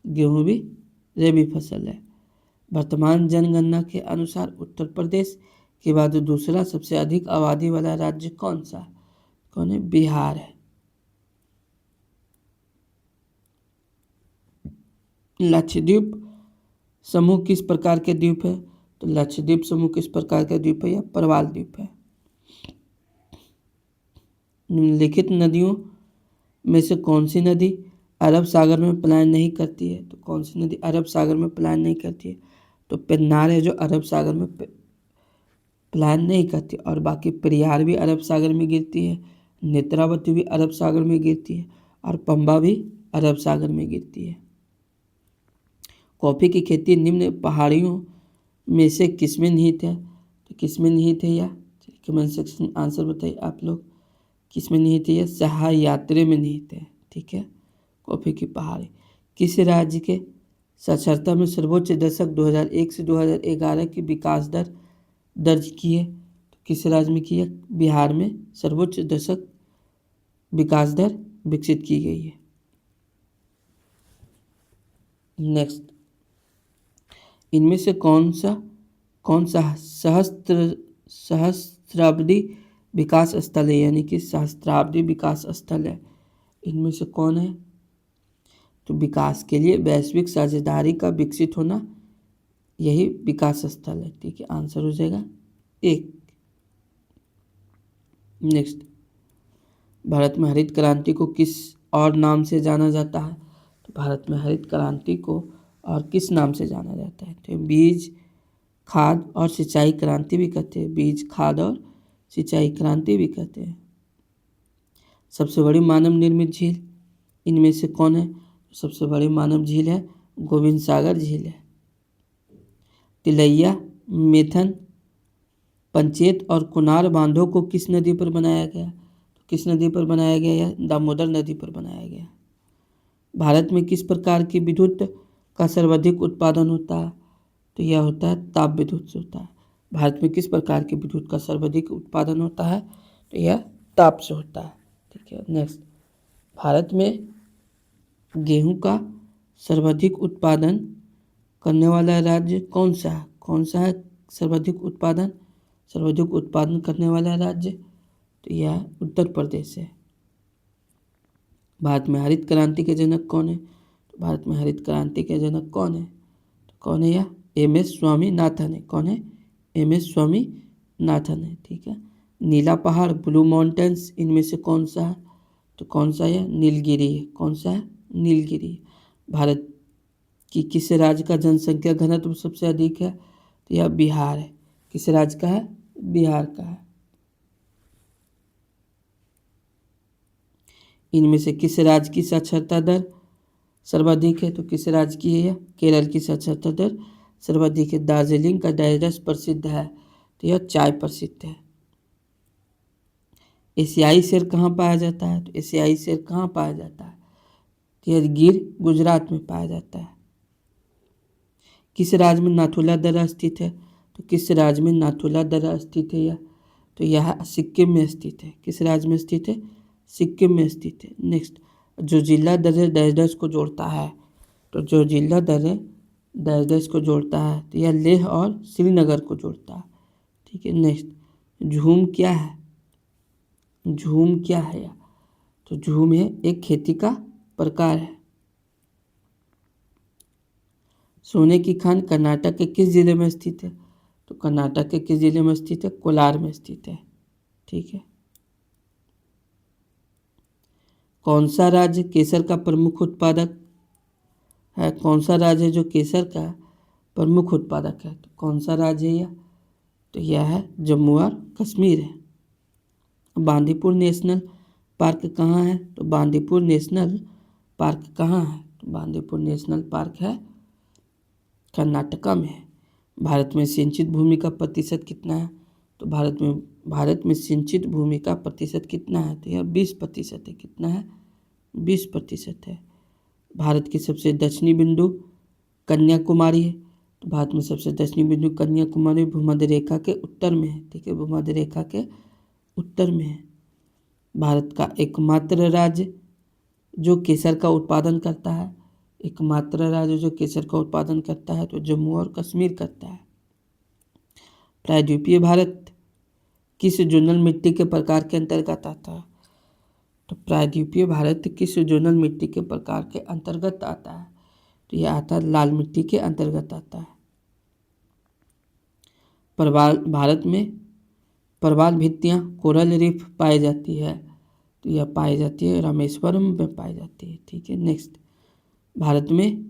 गेहूँ भी रबी फसल है। वर्तमान जनगणना के अनुसार उत्तर प्रदेश के बाद दूसरा सबसे अधिक आबादी वाला राज्य कौन सा है? कौन है? बिहार है। लक्षद्वीप समूह किस प्रकार के द्वीप है? तो लक्षद्वीप समूह किस प्रकार का द्वीप है? या प्रवाल द्वीप है। निम्नलिखित नदियों में से कौन सी नदी अरब सागर में पलायन नहीं करती है? तो कौन सी नदी अरब सागर में पलायन नहीं करती है? तो पेन्नार है जो अरब सागर में पलायन नहीं करती। और बाकी पेरियार भी अरब सागर में गिरती है, नेत्रावती भी अरब सागर में गिरती है और पंबा भी अरब सागर में गिरती है। कॉफ़ी की खेती निम्न पहाड़ियों में से किसमें निहित है? तो किसमें निहित है? या कमेंट सेक्शन आंसर बताइए आप लोग, किसमें निहित है? या सह्याद्री में निहित है। ठीक है। कॉफ़ी की पहाड़ी किस राज्य के साक्षरता में सर्वोच्च दशक 2001 से 2011 की विकास दर दर्ज की है? तो किस राज्य में की है? बिहार में सर्वोच्च दशक विकास दर विकसित की गई है। नेक्स्ट, इनमें से कौन सा सहस्त्राब्दी विकास स्थल है? यानी कि सहस्त्राब्दी विकास स्थल है। इनमें से कौन है? तो विकास के लिए वैश्विक साझेदारी का विकसित होना, यही विकास स्थल है। ठीक है, आंसर हो जाएगा 1। नेक्स्ट, भारत में हरित क्रांति को किस और नाम से जाना जाता है? तो भारत में हरित क्रांति को और किस नाम से जाना जाता है? तो बीज, खाद और सिंचाई क्रांति भी कहते हैं। बीज, खाद और सिंचाई क्रांति भी कहते हैं। सबसे बड़ी मानव निर्मित झील इनमें से कौन है? सबसे बड़ी मानव झील है गोविंद सागर झील है। तिलैया, मेथन, पंचेत और कुनार बांधों को किस नदी पर बनाया गया? तो किस नदी पर बनाया गया? या दामोदर नदी पर बनाया गया। भारत में किस प्रकार की विद्युत का सर्वाधिक उत्पादन होता है? तो यह होता है ताप विद्युत से होता है। भारत में किस प्रकार की विद्युत का सर्वाधिक उत्पादन होता है? तो यह ताप से होता है। ठीक है। नेक्स्ट, भारत में गेहूं का सर्वाधिक उत्पादन करने वाला राज्य कौन सा है? कौन सा है सर्वाधिक उत्पादन करने वाला राज्य? तो यह उत्तर प्रदेश है। भारत में हरित क्रांति के जनक कौन है? तो भारत में हरित क्रांति के जनक कौन है? तो कौन है? यह MS स्वामीनाथन है। कौन है? MS स्वामीनाथन है। ठीक है। नीला पहाड़, ब्लू माउंटेन्स, इनमें से कौन सा है? तो कौन सा है? नीलगिरी है। कौन सा है? नीलगिरी। भारत की किस राज्य का जनसंख्या घनत्व सबसे अधिक है? तो यह बिहार है। किस राज्य का है? बिहार का है। इनमें से किस राज्य की साक्षरता दर सर्वाधिक है? तो किस राज्य की है? केरल की साक्षरता दर सर्वाधिक है। दार्जिलिंग का डायरस प्रसिद्ध है, तो यह चाय प्रसिद्ध है। एशियाई शेर कहाँ पाया जाता है? तो एशियाई शेर कहाँ पाया जाता है? तो यह गिर, गुजरात में पाया जाता है। किस राज्य में नाथुला दर्रा स्थित है? तो किस राज्य में नाथुला दर्रा स्थित है? तो यह सिक्किम में स्थित है। किस राज्य में स्थित है? सिक्किम में स्थित है। नेक्स्ट, जो जिला दर्रे डैश को जोड़ता है, तो जो जिला दर्रे डैश को जोड़ता है, तो यह लेह और श्रीनगर को जोड़ता है। ठीक है। नेक्स्ट, झूम क्या है? झूम क्या है? तो झूम है एक खेती का प्रकार है। सोने की खान कर्नाटक के किस जिले में स्थित है? तो कर्नाटक के किस जिले में स्थित है? कोलार में स्थित है। ठीक है। कौन सा राज्य केसर का प्रमुख उत्पादक है? कौन सा राज्य है जो केसर का प्रमुख उत्पादक है? तो कौन सा राज्य है यह? तो यह है जम्मू और कश्मीर है। बांदीपुर नेशनल पार्क कहाँ है? तो बांदीपुर नेशनल पार्क कहाँ है? तो बांदीपुर नेशनल पार्क है कर्नाटका में है। भारत में सिंचित भूमि का प्रतिशत कितना है? तो भारत में सिंचित भूमि का प्रतिशत कितना है? तो यह 20% है। कितना है? 20% है। भारत की सबसे दक्षिणी बिंदु कन्याकुमारी है। तो भारत में सबसे दक्षिणी बिंदु कन्याकुमारी भूमध्य रेखा के उत्तर में है। ठीक है, भूमध्य रेखा के उत्तर में है। भारत का एकमात्र राज्य जो केसर का उत्पादन करता है, एकमात्र राज्य जो केसर का उत्पादन करता है तो जम्मू और कश्मीर करता है। प्रायद्वीपीय भारत किस जोनल मिट्टी के प्रकार के अंतर्गत आता है? तो प्रायद्वीपीय भारत किस जोनल मिट्टी के प्रकार के अंतर्गत आता है? तो यह आता है लाल मिट्टी के अंतर्गत आता है। भारत में प्रवाल भित्तियाँ कोरल रीफ पाई जाती है, तो यह पाई जाती है रामेश्वरम में पाई जाती है। ठीक है, नेक्स्ट, भारत में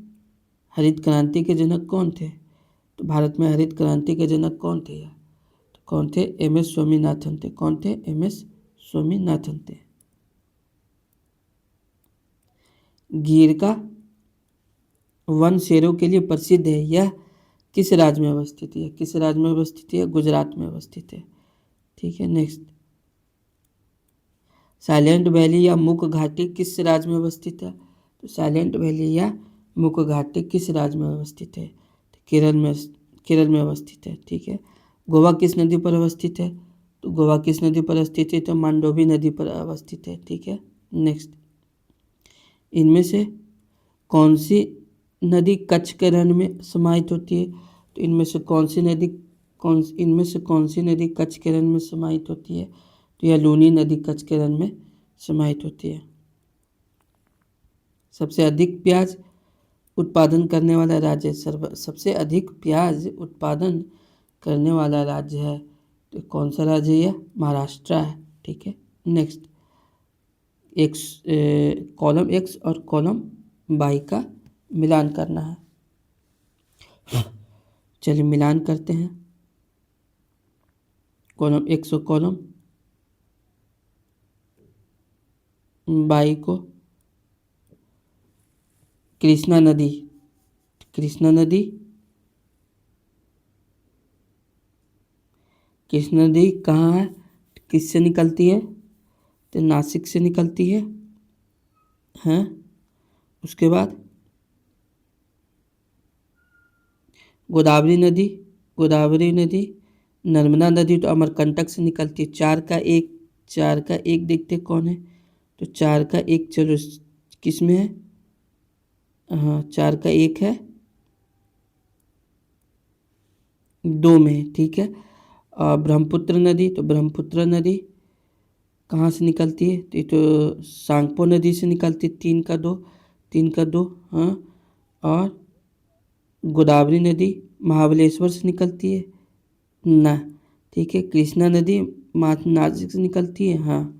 हरित क्रांति के जनक कौन थे? तो भारत में हरित क्रांति के जनक कौन थे? तो कौन थे? एम.एस. स्वामीनाथन थे। कौन थे? एम.एस. स्वामीनाथन थे। गिर का वन शेरों के लिए प्रसिद्ध है, यह किस राज्य में अवस्थित है? किस राज्य में अवस्थित है? गुजरात में अवस्थित है। ठीक है, नेक्स्ट, साइलेंट वैली या मुक घाटी किस राज्य में अवस्थित है? तो साइलेंट वैली या मुक घाटी किस राज्य में अवस्थित है? तो केरल में अवस्थित है। ठीक है, गोवा किस नदी पर अवस्थित है? तो गोवा किस नदी पर अवस्थित है? तो मांडोवी नदी पर अवस्थित है। ठीक है, नेक्स्ट, इनमें से कौन सी नदी कच्छ के रण में समाहित होती है? तो इनमें से कौन सी नदी कच्छ के रण में समाहित होती है? तो यह लूनी नदी कच्छ के रण में समाहित होती है। सबसे अधिक प्याज उत्पादन करने वाला राज्य सबसे अधिक प्याज उत्पादन करने वाला राज्य है, तो कौन सा राज्य है? यह महाराष्ट्र है। ठीक है, नेक्स्ट, कॉलम एक्स और कॉलम वाई का मिलान करना है। चलिए मिलान करते हैं। कॉलम एक्स और कॉलम वाई को कृष्णा नदी कहाँ है? किससे निकलती है? तो नासिक से निकलती है। हैं, उसके बाद गोदावरी नदी, नर्मदा नदी तो अमरकंटक से निकलती है। चार का एक देखते कौन है? तो 4 का 1 चलो किस में है? हाँ, 4 का 1 है 2 में है। ठीक है, ब्रह्मपुत्र नदी कहाँ से निकलती है? तो ये तो सांगपो नदी से निकलती है। 3 का 2 हाँ, और गोदावरी नदी महाबलेश्वर से निकलती है ना। ठीक है, कृष्णा नदी नासिक से निकलती है। हाँ,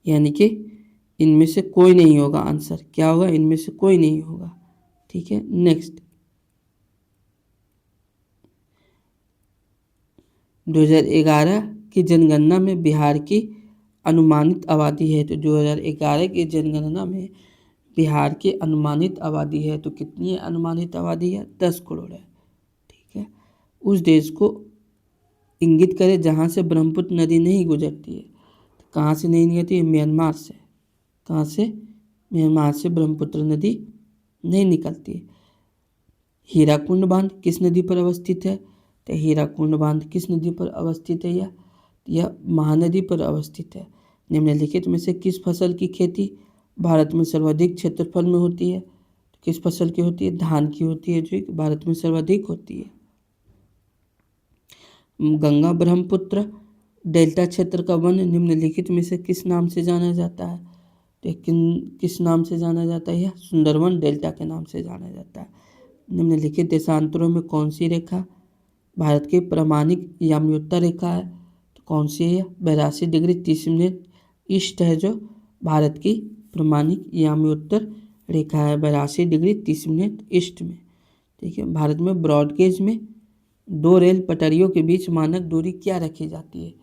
यानी कि इनमें से कोई नहीं होगा। आंसर क्या होगा? इनमें से कोई नहीं होगा। ठीक है, नेक्स्ट, 2011 की जनगणना में बिहार की अनुमानित आबादी है। तो 2011 की जनगणना में बिहार की अनुमानित आबादी है, तो कितनी अनुमानित आबादी है? 10 करोड़ है। ठीक है, उस देश को इंगित करे जहाँ से ब्रह्मपुत्र नदी नहीं गुजरती है। तो कहाँ से नहीं निकलती है? म्यांमार से। कहाँ से? म्यांमार से ब्रह्मपुत्र नदी नहीं निकलती है। हीराकुंड बांध किस नदी पर अवस्थित है? तो हीराकुंड बांध किस नदी पर अवस्थित है? यह महानदी पर अवस्थित है। निम्नलिखित में से किस फसल की खेती भारत में सर्वाधिक क्षेत्रफल में होती है? तो किस फसल की होती है? धान की होती है, जो भारत में सर्वाधिक होती है। गंगा ब्रह्मपुत्र डेल्टा क्षेत्र का वन निम्नलिखित में से किस नाम से जाना जाता है? तो किस नाम से जाना जाता है? यह सुंदरवन डेल्टा के नाम से जाना जाता है। निम्नलिखित देशांतरों में कौन सी रेखा भारत की प्रामाणिक याम्योत्तर रेखा है? तो कौन सी है? 82 डिग्री 30 मिनट ईस्ट है जो भारत की प्रामाणिक याम्योत्तर रेखा है, 82 डिग्री 30 मिनट ईस्ट में। ठीक है, भारत में ब्रॉडगेज में 2 रेल पटरियों के बीच मानक दूरी क्या रखी जाती है?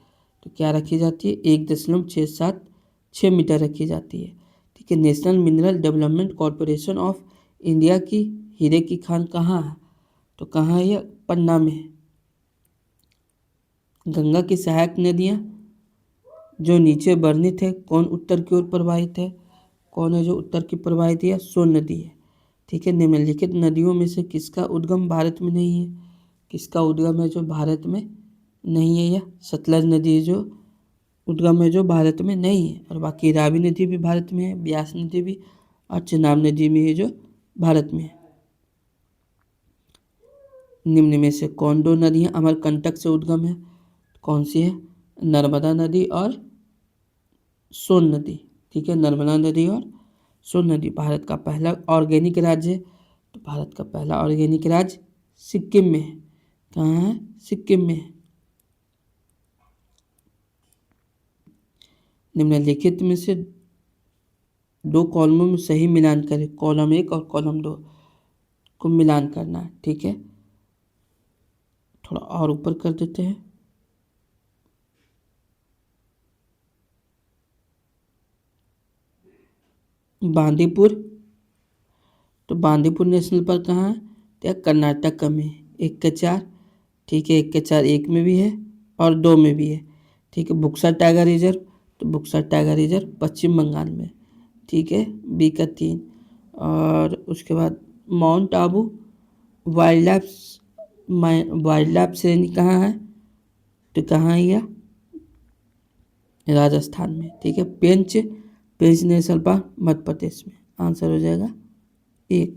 तो क्या रखी जाती है? 1.676 मीटर रखी जाती है। ठीक है, national mineral development corporation of India की हीरे की खान कहाँ है? तो कहाँ है? यह पन्ना में है। गंगा की सहायक नदियाँ जो नीचे वर्णित है, कौन उत्तर की ओर प्रवाहित है? कौन है जो उत्तर की प्रवाहित है? सोन नदी है। ठीक है, निम्नलिखित नदियों में से किसका उद्गम भारत में नहीं है? किसका उद्गम है जो भारत में नहीं है? या सतलज नदी जो उद्गम है जो भारत में नहीं है, और बाकी रावी नदी भी भारत में है, ब्यास नदी भी, और चेनाब नदी भी है जो भारत में है। निम्न में से कौन दो नदियां अमरकंटक से उद्गम है? कौन सी है? नर्मदा नदी और सोन नदी। ठीक है, नर्मदा नदी और सोन नदी। भारत का पहला ऑर्गेनिक राज्य है, तो भारत का पहला ऑर्गेनिक राज्य सिक्किम में है। कहाँ है? सिक्किम में है। निम्नलिखित में से दो कॉलमों में सही मिलान करें। कॉलम 1 और कॉलम 2 को मिलान करना है। ठीक है, थोड़ा और ऊपर कर देते हैं। बांदीपुर, तो बांदीपुर नेशनल पार्क कहाँ है? तो कर्नाटक में 1 के 4। ठीक है, 1 के 4 1 में भी है और 2 में भी है। ठीक है, बुक्सा टाइगर रिजर्व, तो बुक्सा टाइगर रिजर्व पश्चिम बंगाल में। ठीक है, बी का 3। और उसके बाद माउंट आबू वाइल्ड लाइफ श्रेणी कहाँ है? तो कहाँ है यह? राजस्थान में। ठीक है, पेंच नेशनल पार्क मध्य प्रदेश में। आंसर हो जाएगा 1।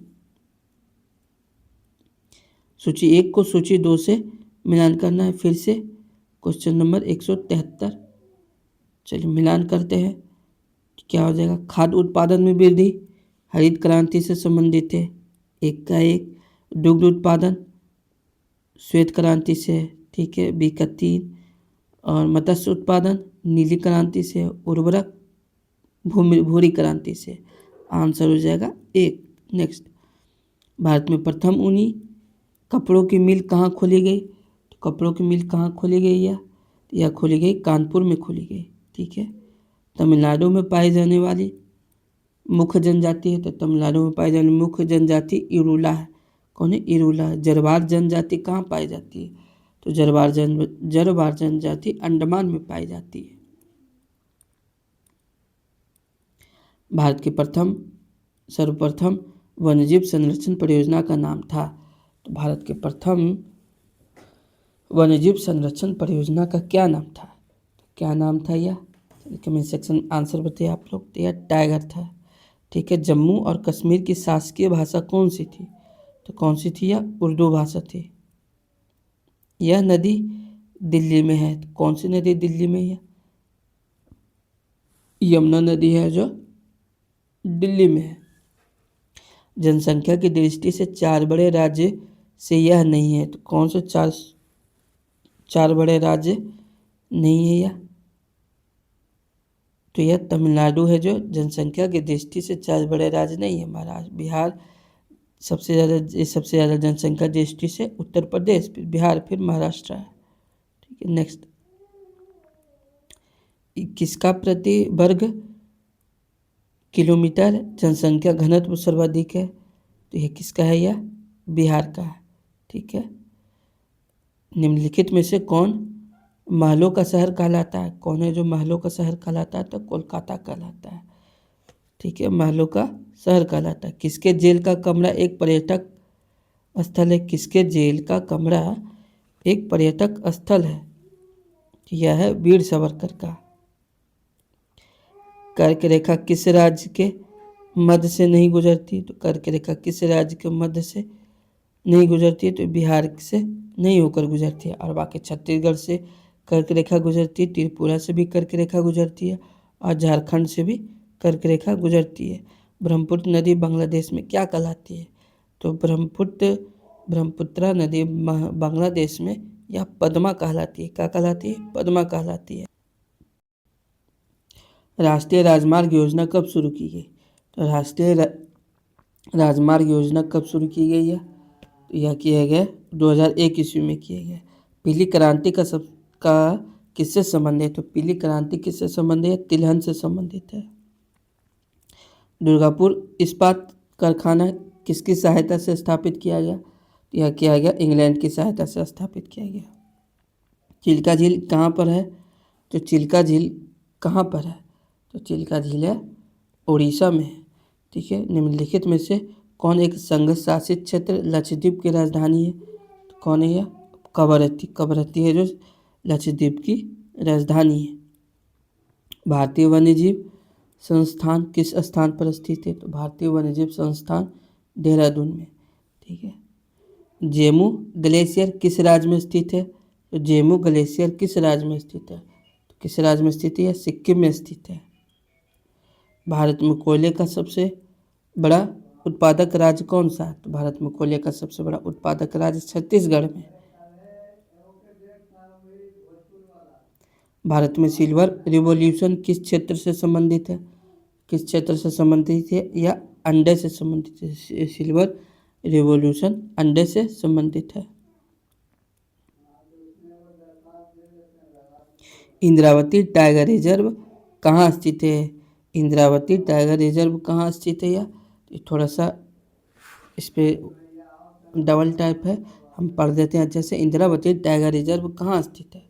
सूची 1 को सूची 2 से मिलान करना है। फिर से क्वेश्चन नंबर 173। चलिए मिलान करते हैं, क्या हो जाएगा? खाद्य उत्पादन में वृद्धि हरित क्रांति से संबंधित है, 1 का 1। दुग्ध उत्पादन श्वेत क्रांति से है। ठीक है, बी का 3। और मत्स्य उत्पादन नीली क्रांति से, उर्वरक भूरी क्रांति से। आंसर हो जाएगा 1। नेक्स्ट, भारत में प्रथम ऊनी कपड़ों की मिल कहाँ खोली गई? तो कपड़ों की मिल कहाँ खोली गई? यह खोली गई कानपुर में खोली गई। ठीक है, तमिलनाडु में पाई जाने वाली मुख्य जनजाति है, तो तमिलनाडु में पाई जाने वाली मुख्य जनजाति इरूला है। कौन है? इरूला। जरवार जनजाति कहाँ पाई जाती है? तो जरवार जनजाति अंडमान में पाई जाती है। भारत की सर्वप्रथम वन्यजीव संरक्षण परियोजना का नाम था? तो भारत के प्रथम वन्यजीव संरक्षण परियोजना का क्या नाम था? तो क्या नाम था यह? कमेंट सेक्शन में आंसर बताइए आप लोग। तो यह टाइगर था। ठीक है, जम्मू और कश्मीर की शासकीय भाषा कौन सी थी? तो कौन सी थी? यह उर्दू भाषा थी। यह नदी दिल्ली में है, तो कौन सी नदी दिल्ली में है? यमुना नदी है जो दिल्ली में है। जनसंख्या की दृष्टि से 4 बड़े राज्य से यह नहीं है, तो कौन से चार बड़े राज्य नहीं है यह? तो यह तमिलनाडु है जो जनसंख्या की दृष्टि से 4 बड़े राज्य नहीं है। महाराष्ट्र, बिहार सबसे ज़्यादा जनसंख्या दृष्टि से उत्तर प्रदेश, फिर बिहार, फिर महाराष्ट्र है। ठीक है, नेक्स्ट, किसका प्रति वर्ग किलोमीटर जनसंख्या घनत्व सर्वाधिक है? तो यह किसका है? यह बिहार का है। ठीक है, निम्नलिखित में से कौन महलों का शहर कहलाता है? कौन है जो महलों का शहर कहलाता है? तो कोलकाता कहलाता है। ठीक है, महलों का शहर कहलाता है। किसके जेल का कमरा एक पर्यटक स्थल है? किसके जेल का कमरा एक पर्यटक स्थल है? यह है वीर सावरकर का। कर्क रेखा किस राज्य के मध्य से नहीं गुजरती? तो कर्क रेखा किस राज्य के मध्य से नहीं गुजरती है? तो बिहार से नहीं होकर गुजरती है। और बाकी छत्तीसगढ़ से कर्क रेखा गुजरती है, त्रिपुरा से भी कर्क रेखा गुजरती है, और झारखंड से भी कर्क रेखा गुजरती है। ब्रह्मपुत्र नदी बांग्लादेश में क्या कहलाती है? तो ब्रह्मपुत्रा नदी बांग्लादेश में यह पद्मा कहलाती है। क्या कहलाती है? पद्मा कहलाती है। राष्ट्रीय राजमार्ग योजना कब शुरू की गई? तो राष्ट्रीय राजमार्ग योजना कब शुरू की गई है? तो यह किया गया 2001 ईस्वी में किया गया। पीली क्रांति का किससे संबंध है? तो पीली क्रांति किससे संबंधित है? तिलहन से संबंधित है। दुर्गापुर इस्पात कारखाना किसकी सहायता से स्थापित किया गया? तो यह किया गया इंग्लैंड की सहायता से स्थापित किया गया। चिल्का झील कहाँ पर है? तो चिल्का झील कहाँ पर है? तो चिल्का झील है उड़ीसा में है। ठीक है, निम्नलिखित में से कौन एक संघ शासित क्षेत्र लक्षद्वीप की राजधानी है? तो कौन है यह? कवरत्ती। कवरत्ती है जो लक्षद्वीप की राजधानी है। भारतीय वन्यजीव संस्थान किस स्थान पर स्थित है? तो भारतीय वन्यजीव संस्थान देहरादून में। ठीक है। जेमू ग्लेशियर किस राज्य में स्थित है? तो जेमू ग्लेशियर किस राज्य में स्थित है? तो किस राज्य में स्थित है? सिक्किम में स्थित है। भारत में कोयले का सबसे बड़ा उत्पादक राज्य कौन सा है? तो भारत में कोयले का सबसे बड़ा उत्पादक राज्य छत्तीसगढ़ में। भारत में सिल्वर रिवॉल्यूशन किस क्षेत्र से संबंधित है? किस क्षेत्र से संबंधित है या अंडे से संबंधित है? सिल्वर रिवॉल्यूशन अंडे से संबंधित है। इंद्रावती टाइगर रिजर्व कहाँ स्थित है? इंद्रावती टाइगर रिजर्व कहाँ स्थित है? या थोड़ा सा इस पर डबल टाइप है, हम पढ़ देते हैं अच्छे से। इंद्रावती टाइगर रिजर्व कहाँ स्थित है?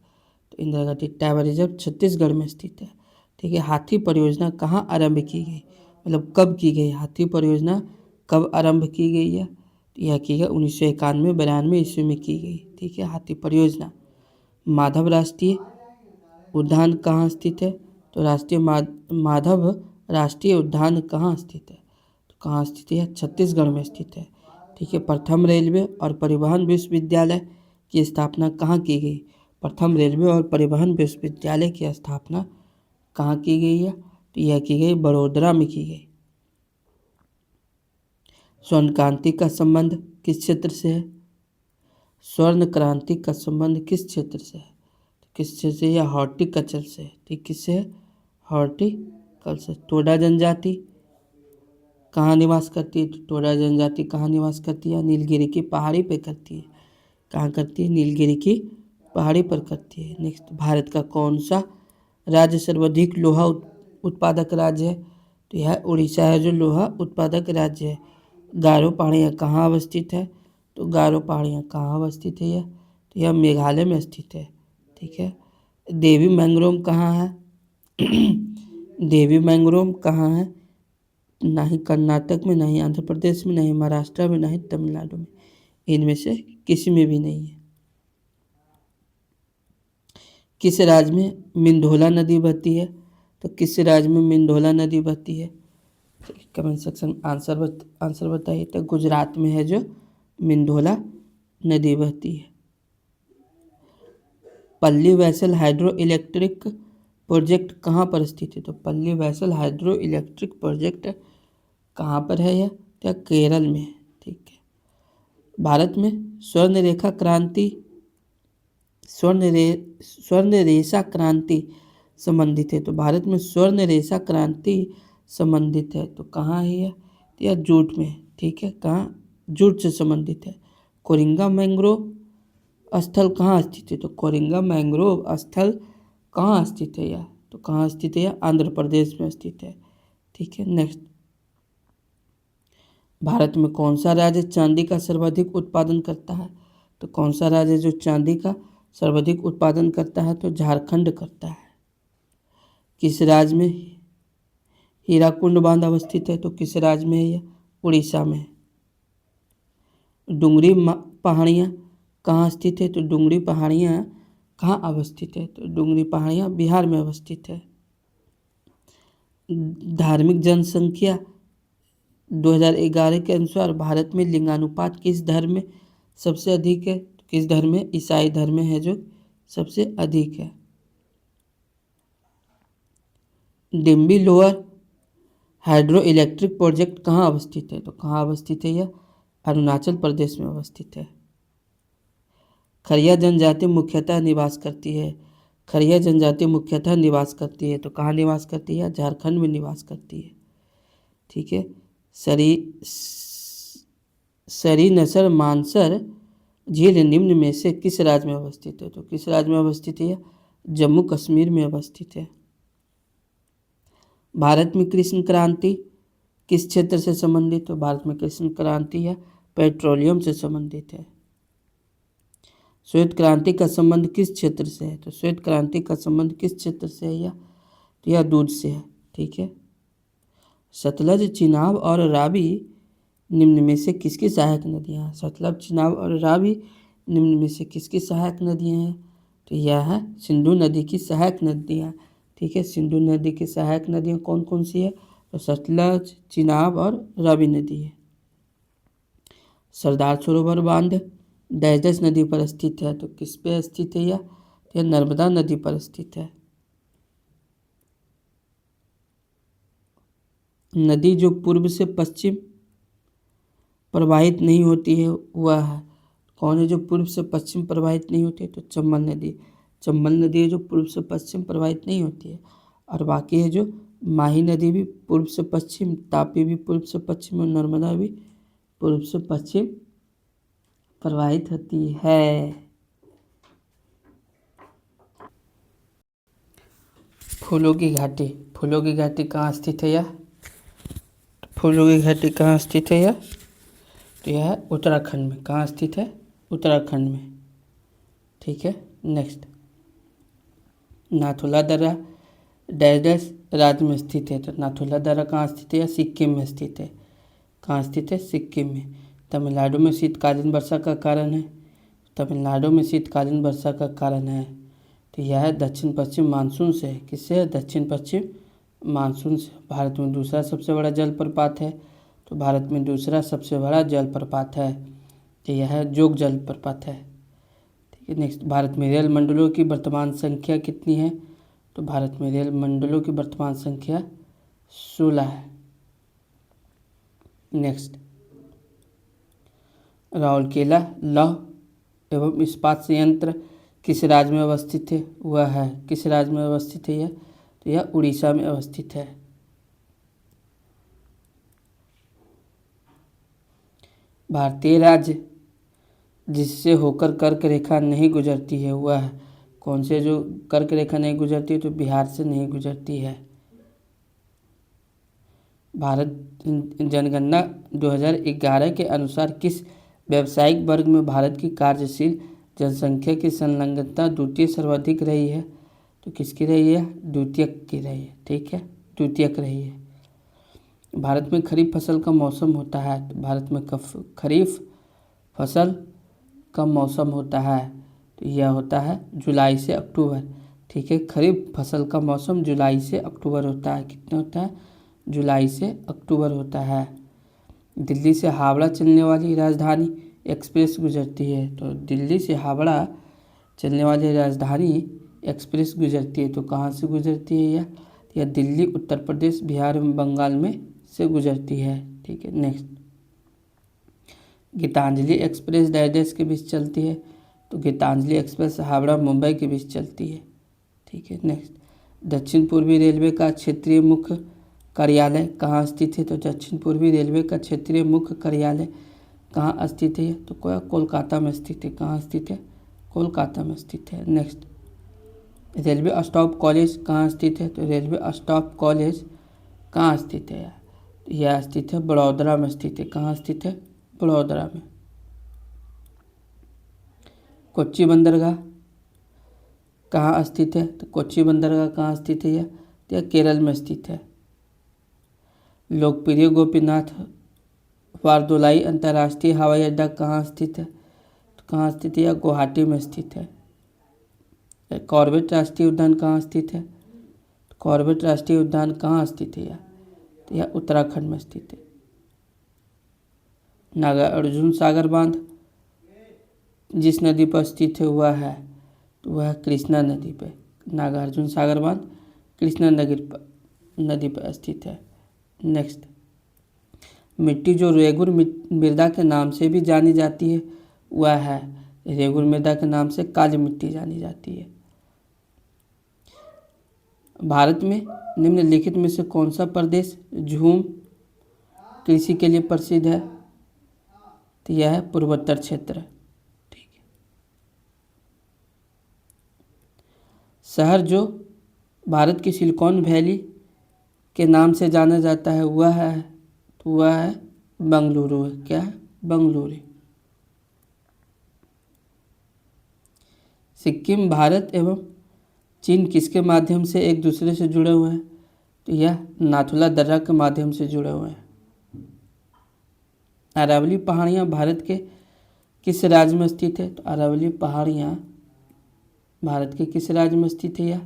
तो इंद्रावती टाइगर रिजर्व छत्तीसगढ़ में स्थित है। ठीक है। हाथी परियोजना कहाँ आरंभ की गई? मतलब कब की गई? हाथी परियोजना कब आरंभ की गई है? यह की गई 1991-92 ईस्वी में की गई। ठीक है। हाथी परियोजना। माधव राष्ट्रीय उद्यान कहाँ स्थित है? तो माधव राष्ट्रीय उद्यान कहाँ स्थित है? तो कहाँ स्थित है? छत्तीसगढ़ में स्थित है। ठीक है। प्रथम रेलवे और परिवहन विश्वविद्यालय की स्थापना कहाँ की गई? प्रथम रेलवे और परिवहन विश्वविद्यालय की स्थापना कहाँ की गई है? तो यह की गई बड़ोदरा में की गई। स्वर्ण क्रांति का संबंध किस क्षेत्र से है? स्वर्ण क्रांति का संबंध किस क्षेत्र से है? किस क्षेत्र से? या हॉर्टिकल्चर से। ठीक, किससे है? हॉर्टिकल्चर। टोडा जनजाति कहाँ निवास करती है? तो टोडा जनजाति कहाँ निवास करती है? नीलगिरी की पहाड़ी पे करती है। कहाँ करती है? नीलगिरी की पहाड़ी पर करती है। नेक्स्ट, भारत का कौन सा राज्य सर्वाधिक लोहा उत्पादक राज्य है? तो यह उड़ीसा है जो लोहा उत्पादक राज्य है। गारो पहाड़ियाँ कहाँ अवस्थित है? तो गारो पहाड़ियाँ कहाँ अवस्थित है? यह तो यह मेघालय में स्थित है। ठीक है। देवी मैंग्रोव कहाँ है? देवी मैंग्रोव कहाँ है? ना ही कर्नाटक में, ना ही आंध्र प्रदेश में, ना ही महाराष्ट्र में, ना ही तमिलनाडु में। इनमें से किसी में भी नहीं है। किस राज्य में मिंधोला नदी बहती है? तो किस राज्य में मिंधोला नदी बहती है? कमेंट सेक्शन आंसर बताइए। तो गुजरात में है जो मिंधोला नदी बहती है। पल्ली वैसल हाइड्रो इलेक्ट्रिक प्रोजेक्ट कहाँ पर स्थित है? तो पल्ली वैसल हाइड्रो इलेक्ट्रिक प्रोजेक्ट कहाँ पर है? यह क्या केरल में है। ठीक है। भारत में स्वर्ण रेशा क्रांति संबंधित है। तो भारत में स्वर्ण रेशा क्रांति संबंधित है तो कहाँ है यह? तो यह जूट में। ठीक है। कहाँ? जूट से संबंधित है। कोरिंगा मैंग्रोव स्थल कहाँ स्थित है? तो कोरिंगा मैंग्रोव स्थल कहाँ स्थित है यह? तो कहाँ स्थित है यह? आंध्र प्रदेश में स्थित है। ठीक है। नेक्स्ट, भारत में कौन सा राज्य चांदी का सर्वाधिक उत्पादन करता है? तो कौन सा राज्य जो चांदी का सर्वाधिक उत्पादन करता है? तो झारखंड करता है। किस राज्य में हीराकुंड बांध अवस्थित है? तो किस राज्य में है यह? उड़ीसा में। डुंगरी पहाड़ियाँ कहाँ स्थित है? तो डुंगरी पहाड़ियाँ कहाँ अवस्थित है? तो डुंगरी पहाड़ियाँ बिहार में अवस्थित है। धार्मिक जनसंख्या 2011 के अनुसार भारत में लिंगानुपात किस धर्म में सबसे अधिक है? तो किस धर्म में? ईसाई धर्म में है जो सबसे अधिक है। डिम्बी लोअर हाइड्रो इलेक्ट्रिक प्रोजेक्ट कहाँ अवस्थित है? तो कहाँ अवस्थित है यह? अरुणाचल प्रदेश में अवस्थित है। खरिया जनजाति मुख्यतः निवास करती है। खरिया जनजाति मुख्यतः निवास करती है तो कहाँ निवास करती है? झारखंड में निवास करती है। ठीक है। सरी नसर मानसर झील निम्न में से किस राज्य में अवस्थित है? तो किस राज्य में अवस्थित है? जम्मू कश्मीर में अवस्थित है। भारत में कृष्ण क्रांति किस क्षेत्र से संबंधित है? भारत में कृष्ण क्रांति है पेट्रोलियम से संबंधित है। श्वेत क्रांति का संबंध किस क्षेत्र से है? तो श्वेत क्रांति का संबंध किस क्षेत्र से है? यह दूध से है। ठीक है। सतलज, चिनाब और रावी निम्न में से किसकी सहायक नदियाँ हैं? सतलज, चिनाब और रावी निम्न में से किसकी सहायक नदियाँ हैं? तो यह है सिंधु नदी की सहायक नदियाँ। ठीक है, सिंधु नदी की सहायक नदियाँ कौन कौन सी है? तो सतलज, चिनाब और रावी नदी है। सरदार सरोवर बांध डैश डैश नदी पर स्थित है, तो किस पे स्थित है यह? यह नर्मदा नदी पर स्थित है। नदी जो पूर्व से पश्चिम प्रवाहित नहीं होती है वह है कौन है? जो पूर्व से पश्चिम प्रवाहित नहीं होती है, तो चंबल नदी। चंबल नदी है जो पूर्व से पश्चिम प्रवाहित नहीं होती है। और बाकी है जो माही नदी भी पूर्व से पश्चिम, तापी भी पूर्व से पश्चिम और नर्मदा भी पूर्व से पश्चिम प्रवाहित होती है। फूलों की घाटी। फूलों की घाटी कहाँ स्थित है यह? फूलों की घाटी कहाँ स्थित है यह? तो यह है उत्तराखंड में। कहाँ स्थित है? उत्तराखंड में। ठीक है, नेक्स्ट। नाथुला दर्रा डैश डैश राज्य में स्थित है, तो नाथुला दर्रा कहाँ स्थित है? सिक्किम में स्थित है। कहाँ स्थित है? सिक्किम में। तमिलनाडु में शीतकालीन वर्षा का कारण है। तमिलनाडु में शीतकालीन वर्षा का कारण है, तो यह है दक्षिण पश्चिम मानसून से। किससे है? दक्षिण पश्चिम मानसून से। भारत में दूसरा सबसे बड़ा जलप्रपात है, तो भारत में दूसरा सबसे बड़ा जलप्रपात है, तो यह जोग जलप्रपात है। ठीक है, नेक्स्ट। भारत में रेल मंडलों की वर्तमान संख्या कितनी है? तो भारत में रेल मंडलों की वर्तमान संख्या 16 है। नेक्स्ट। राउरकेला लौह एवं इस्पात संयंत्र किस राज्य में अवस्थित है? वह है किस राज्य में अवस्थित है यह? तो यह उड़ीसा में अवस्थित है। भारतीय राज्य जिससे होकर कर्क रेखा नहीं गुजरती है वह है कौन से? जो कर्क रेखा नहीं गुजरती है तो बिहार से नहीं गुजरती है। भारत जनगणना 2011 के अनुसार किस व्यावसायिक वर्ग में भारत की कार्यशील जनसंख्या की संलग्नता द्वितीय सर्वाधिक रही है? तो किसकी रही है? द्वितीयक की रही है। ठीक है, द्वितीयक रही है। भारत में खरीफ फसल का मौसम होता है, तो भारत में खरीफ फसल का मौसम होता है, तो यह होता है जुलाई से अक्टूबर। ठीक है, खरीफ फसल का मौसम जुलाई से अक्टूबर होता है। कितना होता है? जुलाई से अक्टूबर होता है। दिल्ली से हावड़ा चलने वाली राजधानी एक्सप्रेस गुजरती है, तो दिल्ली से हावड़ा चलने वाली राजधानी एक्सप्रेस गुजरती है, तो कहाँ से गुजरती है यह? यह दिल्ली, उत्तर प्रदेश, बिहार एवं बंगाल में से गुजरती है। ठीक है, next. Gitanjali express dash dash के बीच चलती है, तो गीतांजलि एक्सप्रेस हावड़ा मुंबई के बीच चलती है। ठीक है, नेक्स्ट। दक्षिण पूर्वी रेलवे का क्षेत्रीय मुख्य कार्यालय कहाँ स्थित है? तो दक्षिण पूर्वी रेलवे का क्षेत्रीय मुख्य कार्यालय कहाँ स्थित है? तो कोलकाता में स्थित है। कहाँ स्थित है? कोलकाता में स्थित है। नेक्स्ट। रेलवे स्टाफ कॉलेज कहाँ स्थित है? तो रेलवे स्टाफ कॉलेज कहाँ स्थित है? यह स्थित है बड़ौदा में स्थित है। कहाँ स्थित है? बड़ौदा में। कोच्चि बंदरगाह कहाँ स्थित है? तो कोच्चि बंदरगाह कहाँ स्थित है? यह केरल में स्थित है। लोकप्रिय गोपीनाथ वारदोलाई अंतर्राष्ट्रीय हवाई अड्डा कहाँ स्थित है? तो कहाँ स्थित है? यह गुवाहाटी में स्थित है। कॉर्बेट राष्ट्रीय उद्यान कहाँ स्थित है? कॉर्बेट राष्ट्रीय उद्यान कहाँ स्थित है? तो यह उत्तराखंड में स्थित है। नागार्जुन सागर बांध जिस नदी पर स्थित है वह है, तो वह कृष्णा नदी पे। नागार्जुन सागर बांध कृष्णा नदी पर स्थित है। नेक्स्ट। मिट्टी जो रेगुर मृदा के नाम से भी जानी जाती है वह है, रेगुर मृदा के नाम से काली मिट्टी जानी जाती है। भारत में निम्नलिखित में से कौन सा प्रदेश झूम कृषि के लिए प्रसिद्ध है? तो यह है पूर्वोत्तर क्षेत्र। ठीक है। शहर जो भारत की सिलिकॉन वैली के नाम से जाना जाता है वह है, तो वह है बंगलुरु है। क्या है? बंगलुरु। सिक्किम भारत एवं चीन किसके माध्यम से एक दूसरे से जुड़े हुए हैं? तो यह नाथुला दर्रा के माध्यम से जुड़े हुए हैं। अरावली पहाड़ियाँ भारत के किस राज्य में स्थित है? तो अरावली पहाड़ियाँ भारत के किस राज्य में स्थित है? यह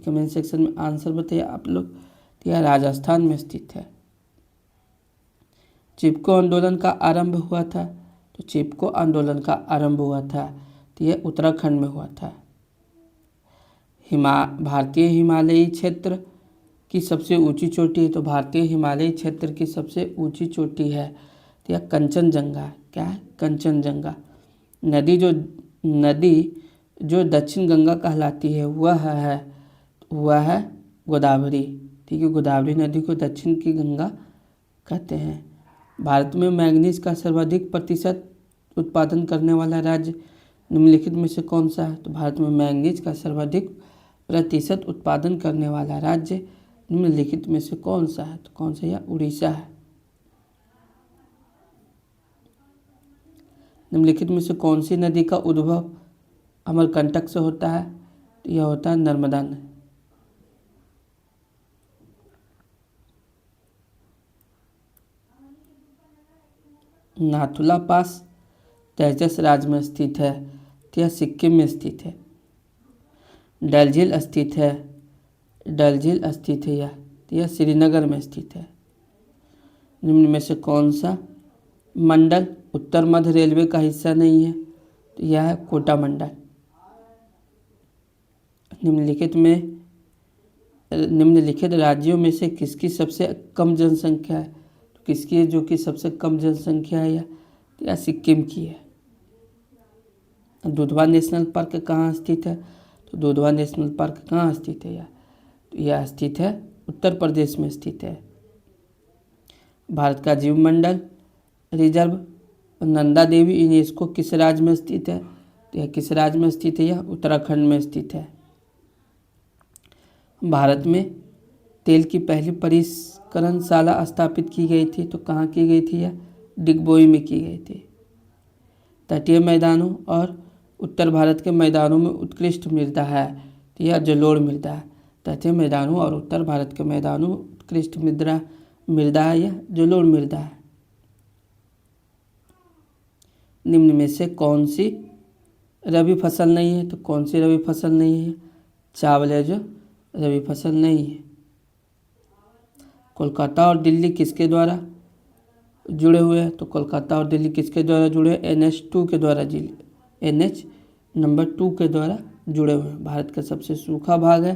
कमेंट सेक्शन में आंसर बताइए आप लोग। तो यह राजस्थान में स्थित है। चिपको आंदोलन का आरंभ हुआ था? तो चिपको आंदोलन का आरंभ हुआ था तो यह उत्तराखंड में हुआ था। भारतीय हिमालयी क्षेत्र की सबसे ऊंची चोटी है? तो भारतीय हिमालयी क्षेत्र की सबसे ऊंची चोटी है तो यह कंचनजंगा। क्या है? कंचनजंगा। नदी जो दक्षिण गंगा कहलाती है वह है गोदावरी। ठीक है, गोदावरी नदी को दक्षिण की गंगा कहते हैं। भारत में मैंगनीज का सर्वाधिक प्रतिशत उत्पादन करने वाला राज्य निम्नलिखित में से कौन सा है? तो भारत में मैंगनीज का सर्वाधिक प्रतिशत उत्पादन करने वाला राज्य निम्नलिखित में से कौन सा है? तो कौन सा? यह उड़ीसा है। निम्नलिखित में से कौन सी नदी का उद्भव अमरकंटक से होता है? तो यह होता है नर्मदा नदी। नाथुला पास तेजस राज्य में स्थित है तो यह सिक्किम में स्थित है। डल झील स्थित है यह श्रीनगर में स्थित है। निम्न में से कौन सा मंडल उत्तर मध्य रेलवे का हिस्सा नहीं है? तो यह है कोटा मंडल। निम्नलिखित राज्यों में से किसकी सबसे कम जनसंख्या है? तो किसकी है जो कि सबसे कम जनसंख्या है? यह सिक्किम की है। दुधवा नेशनल पार्क कहाँ स्थित है? तो दुधवा नेशनल पार्क कहाँ स्थित है? तो यह स्थित है उत्तर प्रदेश में स्थित है। भारत का जीव मंडल रिजर्व नंदा देवी यूनेस्को किस राज्य में स्थित है? तो यह किस राज्य में स्थित है? यह उत्तराखंड में स्थित है। भारत में तेल की पहली परिष्करणशाला स्थापित की गई थी? तो कहाँ की गई थी? यह डिगबोई में की गई थी। तटीय मैदानों और उत्तर भारत के मैदानों में उत्कृष्ट मृदा है तो यह जलोढ़ मृदा है। तटीय मैदानों और उत्तर भारत के मैदानों में उत्कृष्ट मृदा है यह जलोढ़ मृदा है। निम्न में से कौन सी रबी फसल नहीं है? तो कौन सी रबी फसल नहीं है? चावल है जो रबी फसल नहीं है। कोलकाता और दिल्ली किसके द्वारा जुड़े हुए हैं? तो कोलकाता और दिल्ली किसके द्वारा जुड़े हैं? NH2 के द्वारा NH नंबर 2 के द्वारा जुड़े हुए हैं। भारत का सबसे सूखा भाग है?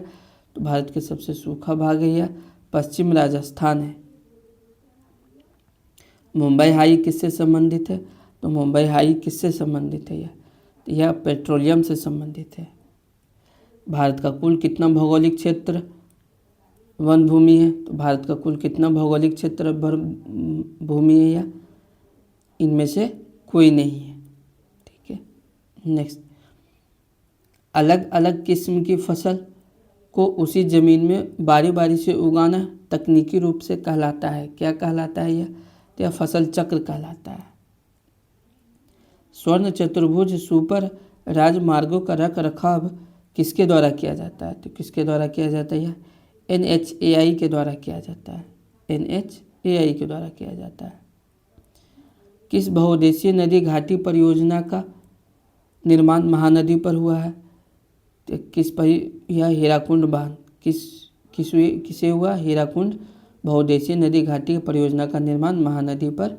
तो भारत के सबसे सूखा भाग है यह पश्चिम राजस्थान है। मुंबई हाई किससे संबंधित है? तो मुंबई हाई किससे संबंधित है? यह पेट्रोलियम से संबंधित है। भारत का कुल कितना भौगोलिक क्षेत्र वन भूमि है? तो भारत का कुल कितना भौगोलिक क्षेत्र भूमि है? यह इनमें से कोई नहीं है। ठीक है, नेक्स्ट। अलग अलग किस्म की फसल को उसी जमीन में बारी बारी से उगाना तकनीकी रूप से कहलाता है। क्या कहलाता है? यह फसल चक्र कहलाता है। स्वर्ण चतुर्भुज सुपर राजमार्गों का रख रखाव किसके द्वारा किया जाता है? तो किसके द्वारा किया जाता है? NHAI के द्वारा किया जाता है। NHAI के द्वारा किया जाता है। किस बहुउद्देशीय नदी घाटी परियोजना का निर्माण महानदी पर हुआ है? तो किस पर? यह हीराकुंड बांध किसे हुआ? हीराकुंड बहुउद्देशीय नदी घाटी परियोजना का निर्माण महानदी पर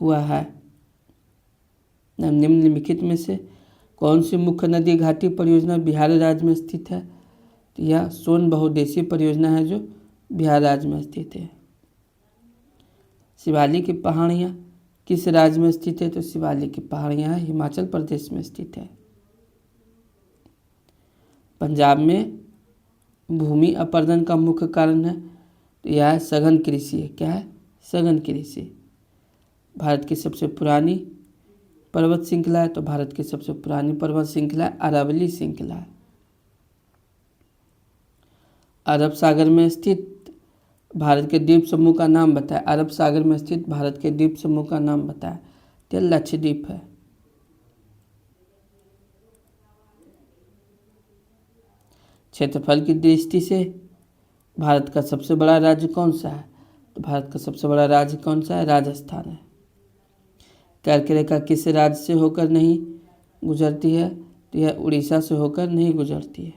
हुआ है। निम्नलिखित में से कौन सी मुख्य नदी घाटी परियोजना बिहार राज्य में स्थित है? तो यह सोन बहुउद्देशीय परियोजना है जो बिहार राज्य में स्थित है। शिवालिक की पहाड़ियाँ किस राज्य में स्थित है? तो शिवालिक की पहाड़ियाँ हिमाचल प्रदेश में स्थित है। पंजाब में भूमि अपरदन का मुख्य कारण है तो यह सघन कृषि है। क्या है? सघन कृषि। भारत की सबसे पुरानी पर्वत श्रृंखला है? तो भारत की सबसे पुरानी पर्वत श्रृंखला अरावली श्रृंखला है। अरब सागर में स्थित भारत के द्वीप समूह का नाम बताएं। अरब सागर में स्थित भारत के द्वीप समूह का नाम बताएं। तो लक्षद्वीप है। क्षेत्रफल की दृष्टि से भारत का सबसे बड़ा राज्य कौन सा है? तो भारत का सबसे बड़ा राज्य कौन सा है? राजस्थान है। कर्क रेखा किस राज्य से होकर नहीं गुजरती है? तो यह उड़ीसा से होकर नहीं गुजरती है।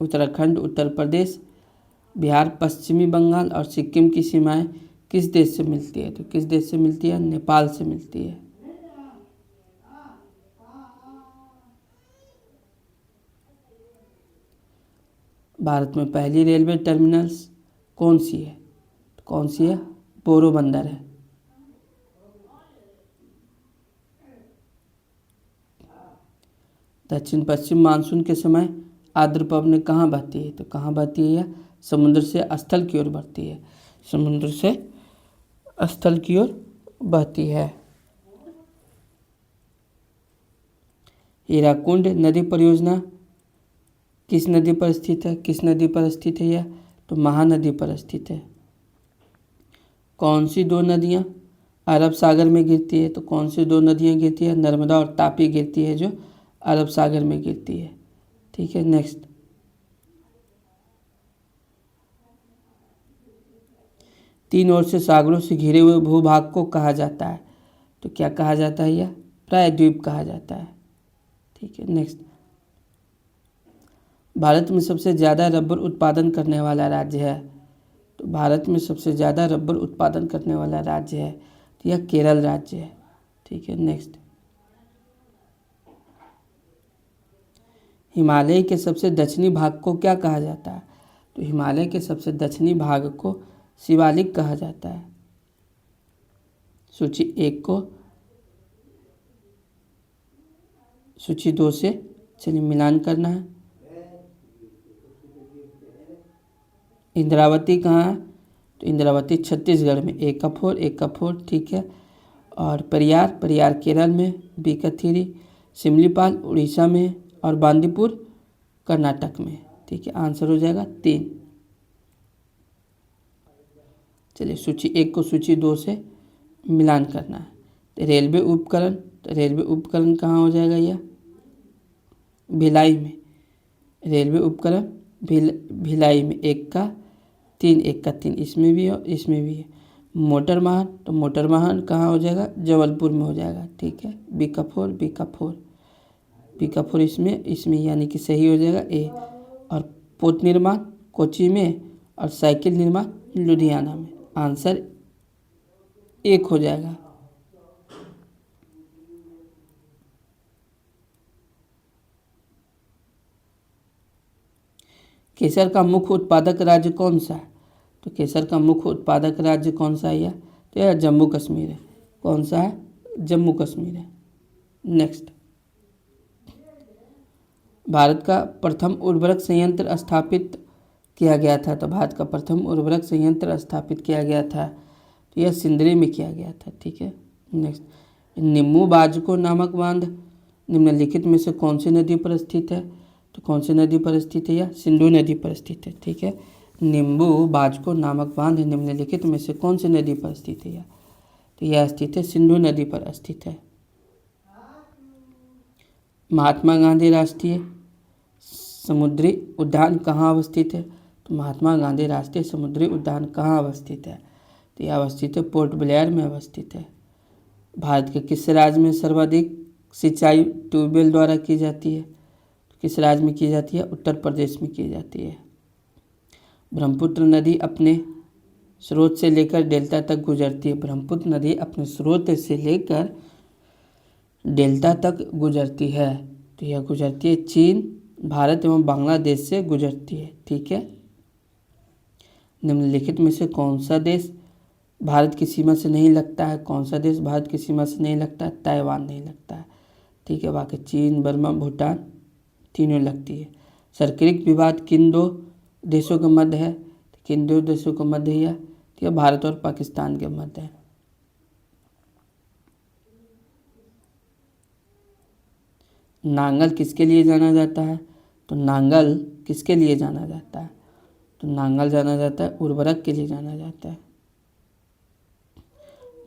उत्तराखंड, उत्तर प्रदेश, बिहार, पश्चिमी बंगाल और सिक्किम की सीमाएं किस देश से मिलती है? तो किस देश से मिलती है? नेपाल से मिलती है। भारत में पहली रेलवे टर्मिनल्स कौन सी है? तो कौन सी है? पोरबंदर है। दक्षिण पश्चिम मानसून के समय आर्द्र पवनें कहाँ बहती है? तो कहाँ बहती है? यह समुद्र से स्थल की ओर बहती है। समुद्र से स्थल की ओर बहती है। हीराकुंड नदी परियोजना किस नदी पर स्थित है? किस नदी पर स्थित है यह? तो महानदी पर स्थित है। कौन सी दो नदियाँ अरब सागर में गिरती है? तो कौन सी दो नदियाँ गिरती है? नर्मदा और तापी गिरती है, जो अरब सागर में गिरती है। ठीक है, नेक्स्ट। तीन ओर से सागरों से घिरे हुए भूभाग को कहा जाता है? तो क्या कहा जाता है? यह प्रायद्वीप कहा जाता है। ठीक है, नेक्स्ट। भारत में सबसे ज़्यादा रबर उत्पादन करने वाला राज्य है? तो भारत में सबसे ज़्यादा रबर उत्पादन करने वाला राज्य है, तो यह केरल राज्य है। ठीक है, नेक्स्ट। हिमालय के सबसे दक्षिणी भाग को क्या कहा जाता है? तो हिमालय के सबसे दक्षिणी भाग को शिवालिक कहा जाता है। सूची 1 को सूची 2 से चलिए मिलान करना है। इंद्रावती कहाँ है? तो इंद्रावती छत्तीसगढ़ में, A का 4। ठीक है। और परियार केरल में, B का 3। सिमलीपाल उड़ीसा में और बांदीपुर कर्नाटक में। ठीक है, आंसर हो जाएगा 3। चलिए सूची 1 को सूची 2 से मिलान करना है। तो रेलवे उपकरण कहाँ हो जाएगा? यह भिलाई में। रेलवे उपकरण भिलाई में, 1 का 3 इसमें भी है और इसमें भी है। मोटर वाहन कहाँ हो जाएगा? जबलपुर में हो जाएगा। ठीक है, B का 4 इसमें यानी कि सही हो जाएगा A। और पोत निर्माण कोच्चि में और साइकिल निर्माण लुधियाना में। आंसर 1 हो जाएगा। केसर का मुख्य उत्पादक राज्य कौन सा है? तो केसर का मुख्य उत्पादक राज्य कौन सा है? तो यह जम्मू कश्मीर है। कौन सा है? जम्मू कश्मीर है। नेक्स्ट। भारत का प्रथम उर्वरक संयंत्र स्थापित किया गया था? तो भारत का प्रथम उर्वरक संयंत्र स्थापित किया गया था, तो यह सिंदरी में किया गया था। ठीक है, नेक्स्ट। निम्बू बाजको नामक बांध निम्नलिखित में से कौन सी नदी पर स्थित है? तो कौन सी नदी पर स्थित है? यह सिंधु नदी पर स्थित है। ठीक है, निम्बू बाजको नामक बांध निम्नलिखित में से कौन सी नदी पर स्थित है? तो यह स्थित है सिंधु नदी पर स्थित है। महात्मा गांधी राष्ट्रीय समुद्री उद्यान कहाँ अवस्थित है? तो महात्मा गांधी राष्ट्रीय समुद्री उद्यान कहाँ अवस्थित है? तो यह अवस्थित है पोर्ट ब्लेयर में अवस्थित है। भारत के किस राज्य में सर्वाधिक सिंचाई ट्यूबवेल द्वारा की जाती है? तो किस राज्य में की जाती है? उत्तर प्रदेश में की जाती है। ब्रह्मपुत्र नदी अपने स्रोत से लेकर डेल्टा तक गुजरती है। ब्रह्मपुत्र नदी अपने स्रोत से लेकर डेल्टा तक गुजरती है, तो यह गुजरती है चीन, भारत एवं बांग्लादेश से गुजरती है। ठीक है, निम्नलिखित में से कौन सा देश भारत की सीमा से नहीं लगता है? कौन सा देश भारत की सीमा से नहीं लगता है? ताइवान नहीं लगता है। ठीक है, बाकी चीन, बर्मा, भूटान तीनों लगती है। सर्किल विवाद किन दो देशों के मध्य है? किन दो देशों के मध्य है? ठीक है, भारत और पाकिस्तान के मध्य है। नांगल किसके लिए जाना जाता है? तो नांगल किसके लिए जाना जाता है? तो नांगल जाना जाता है उर्वरक के लिए जाना जाता है।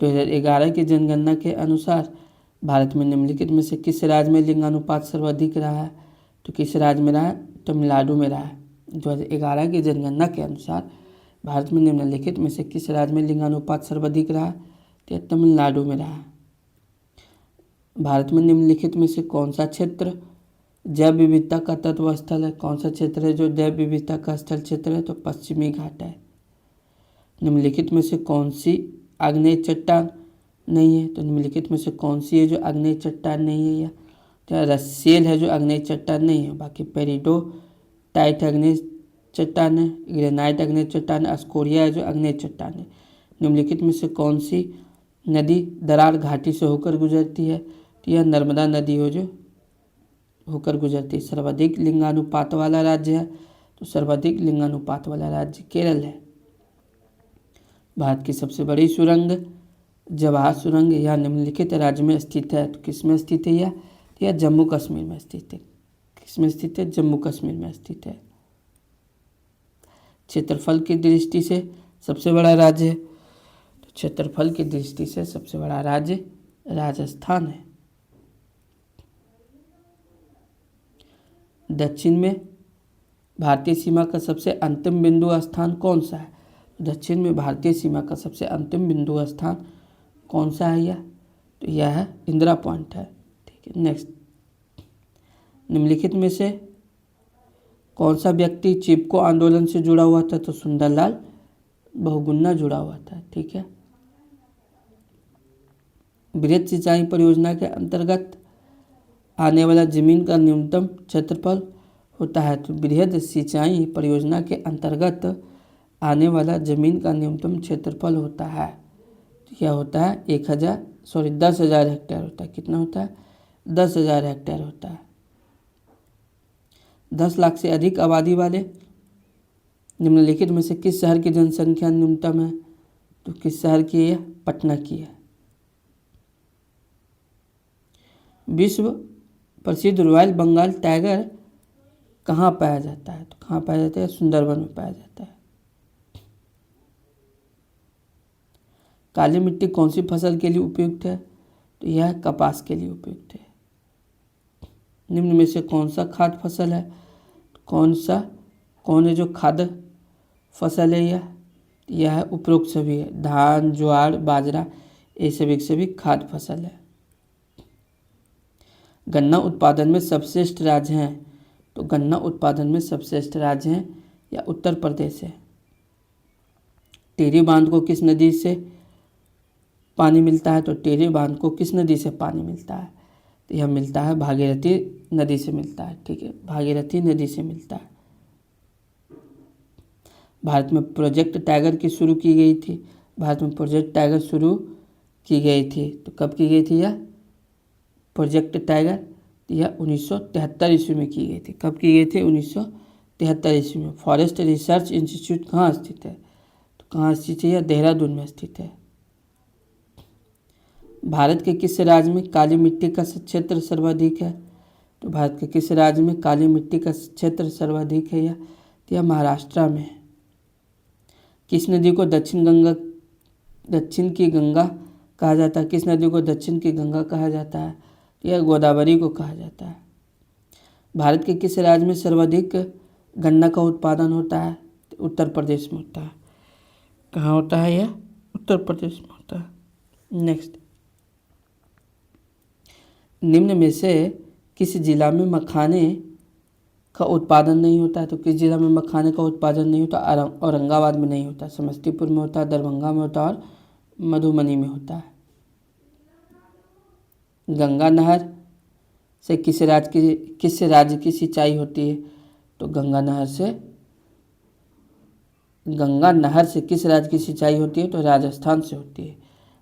2011 की जनगणना के अनुसार भारत में निम्नलिखित में से किस राज्य में लिंगानुपात सर्वाधिक रहा है? तो किस राज्य में रहा है? तमिलनाडु में रहा है। 2011 की जनगणना के अनुसार भारत में निम्नलिखित में से किस राज्य में लिंगानुपात सर्वाधिक रहा है? तो तमिलनाडु में रहा है। भारत में निम्नलिखित में से कौन सा क्षेत्र जैव विविधता का तत्व स्थल है? कौन सा क्षेत्र है जो जैव विविधता का स्थल क्षेत्र है? तो पश्चिमी घाट है। निम्नलिखित में से कौन सी आग्नेय चट्टान नहीं है? तो निम्नलिखित में से कौन सी है जो आग्नेय चट्टान नहीं है? या तो रसेल है जो आग्नेय चट्टान नहीं है। बाकी पेरिडोटाइट आग्नेय चट्टान है, ग्रेनाइट आग्नेय चट्टान है, अस्कोरिया है जो आग्नेय चट्टान है। निम्नलिखित में से कौन सी नदी दरार घाटी से होकर गुजरती है? तो यह नर्मदा नदी हो जो होकर गुजरती है। सर्वाधिक लिंगानुपात वाला राज्य है, तो सर्वाधिक लिंगानुपात वाला राज्य केरल है। भारत की सबसे बड़ी सुरंग जवाहर सुरंग यह निम्नलिखित राज्य में स्थित है। तो किस में स्थित है? यह जम्मू कश्मीर में स्थित है। किस में स्थित है? जम्मू कश्मीर में स्थित है। क्षेत्रफल की दृष्टि से सबसे बड़ा राज्य है, तो क्षेत्रफल की दृष्टि से सबसे बड़ा राज्य राजस्थान है। दक्षिण में भारतीय सीमा का सबसे अंतिम बिंदु स्थान कौन सा है? दक्षिण में भारतीय सीमा का सबसे अंतिम बिंदु स्थान कौन सा है? यह तो यह है इंदिरा पॉइंट है। ठीक है, नेक्स्ट। निम्नलिखित में से कौन सा व्यक्ति चिपको आंदोलन से जुड़ा हुआ था? तो सुंदरलाल बहुगुणा जुड़ा हुआ था। ठीक है। बृहद सिंचाई परियोजना के अंतर्गत आने वाला जमीन का न्यूनतम क्षेत्रफल होता है। तो बृहद सिंचाई परियोजना के अंतर्गत आने वाला जमीन का न्यूनतम क्षेत्रफल होता है, तो यह होता है 10,000 हेक्टेयर होता है। कितना होता है? 10,000 हेक्टेयर होता है। 10 लाख से अधिक आबादी वाले निम्नलिखित में से किस शहर की जनसंख्या न्यूनतम है? तो किस शहर की है? पटना की है। विश्व प्रसिद्ध रॉयल बंगाल टाइगर कहाँ पाया जाता है? तो कहाँ पाया जाता है? सुंदरबन में पाया जाता है। काली मिट्टी कौन सी फसल के लिए उपयुक्त है? तो यह कपास के लिए उपयुक्त है। निम्न में से कौन सा खाद्य फसल है? कौन है जो खाद्य फसल है? यह है उपरोक्त सभी है। धान, ज्वार, बाजरा, ये सभी के सभी खाद्य फसल है। गन्ना उत्पादन में सर्वश्रेष्ठ राज्य हैं, तो गन्ना उत्पादन में सर्वश्रेष्ठ राज्य हैं या उत्तर प्रदेश है। टिहरी बांध को किस नदी से पानी मिलता है? तो टिहरी बांध को किस नदी से पानी मिलता है? तो यह मिलता है भागीरथी नदी से मिलता है। ठीक है, भागीरथी नदी से मिलता है। भारत में प्रोजेक्ट टाइगर की शुरू की गई थी? भारत में प्रोजेक्ट टाइगर शुरू की गई थी, तो कब की गई थी यह प्रोजेक्ट टाइगर? यह 1973 ईस्वी में की गई थी। कब की गई थी? 1973 ईस्वी में। फॉरेस्ट रिसर्च इंस्टीट्यूट कहाँ स्थित है? तो कहाँ स्थित है? यह देहरादून में स्थित है। भारत के किस राज्य में काली मिट्टी का क्षेत्र सर्वाधिक है? तो भारत के किस राज्य में काली मिट्टी का क्षेत्र सर्वाधिक है? यह महाराष्ट्र में है। किस नदी को दक्षिण की गंगा कहा जाता है? किस नदी को दक्षिण की गंगा कहा जाता है? यह गोदावरी को कहा जाता है। भारत के किस राज्य में सर्वाधिक गन्ना का उत्पादन होता है? तो उत्तर प्रदेश में होता है। कहाँ होता है यह? उत्तर प्रदेश में होता है। नेक्स्ट। निम्न में से किस जिला में मखाने का उत्पादन नहीं होता है? तो किस जिला में मखाने का उत्पादन नहीं होता? औरंगाबाद में नहीं होता, समस्तीपुर में होता है, दरभंगा में होता है और मधुबनी में होता है। गंगा नहर से किस राज्य की सिंचाई होती है? तो गंगा नहर से किस राज्य की सिंचाई होती है? तो राजस्थान से होती है,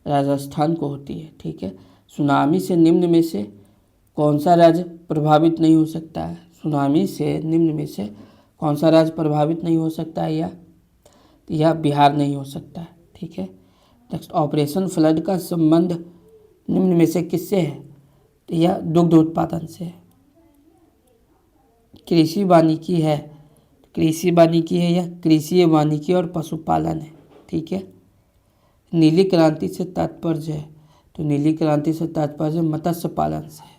राजस्थान को होती है। ठीक है। सुनामी से निम्न में से कौन सा राज्य प्रभावित नहीं हो सकता है? सुनामी से निम्न में से कौन सा राज्य प्रभावित नहीं हो सकता है? यह बिहार नहीं हो सकता है। ठीक है। नेक्स्ट। ऑपरेशन फ्लड का संबंध निम्न में से किससे है? तो यह दुग्ध उत्पादन से है। कृषि वानिकी है, यह कृषि वानिकी और पशुपालन है। ठीक है। नीली क्रांति से तात्पर्य है, तो नीली क्रांति से तात्पर्य मत्स्य पालन से है।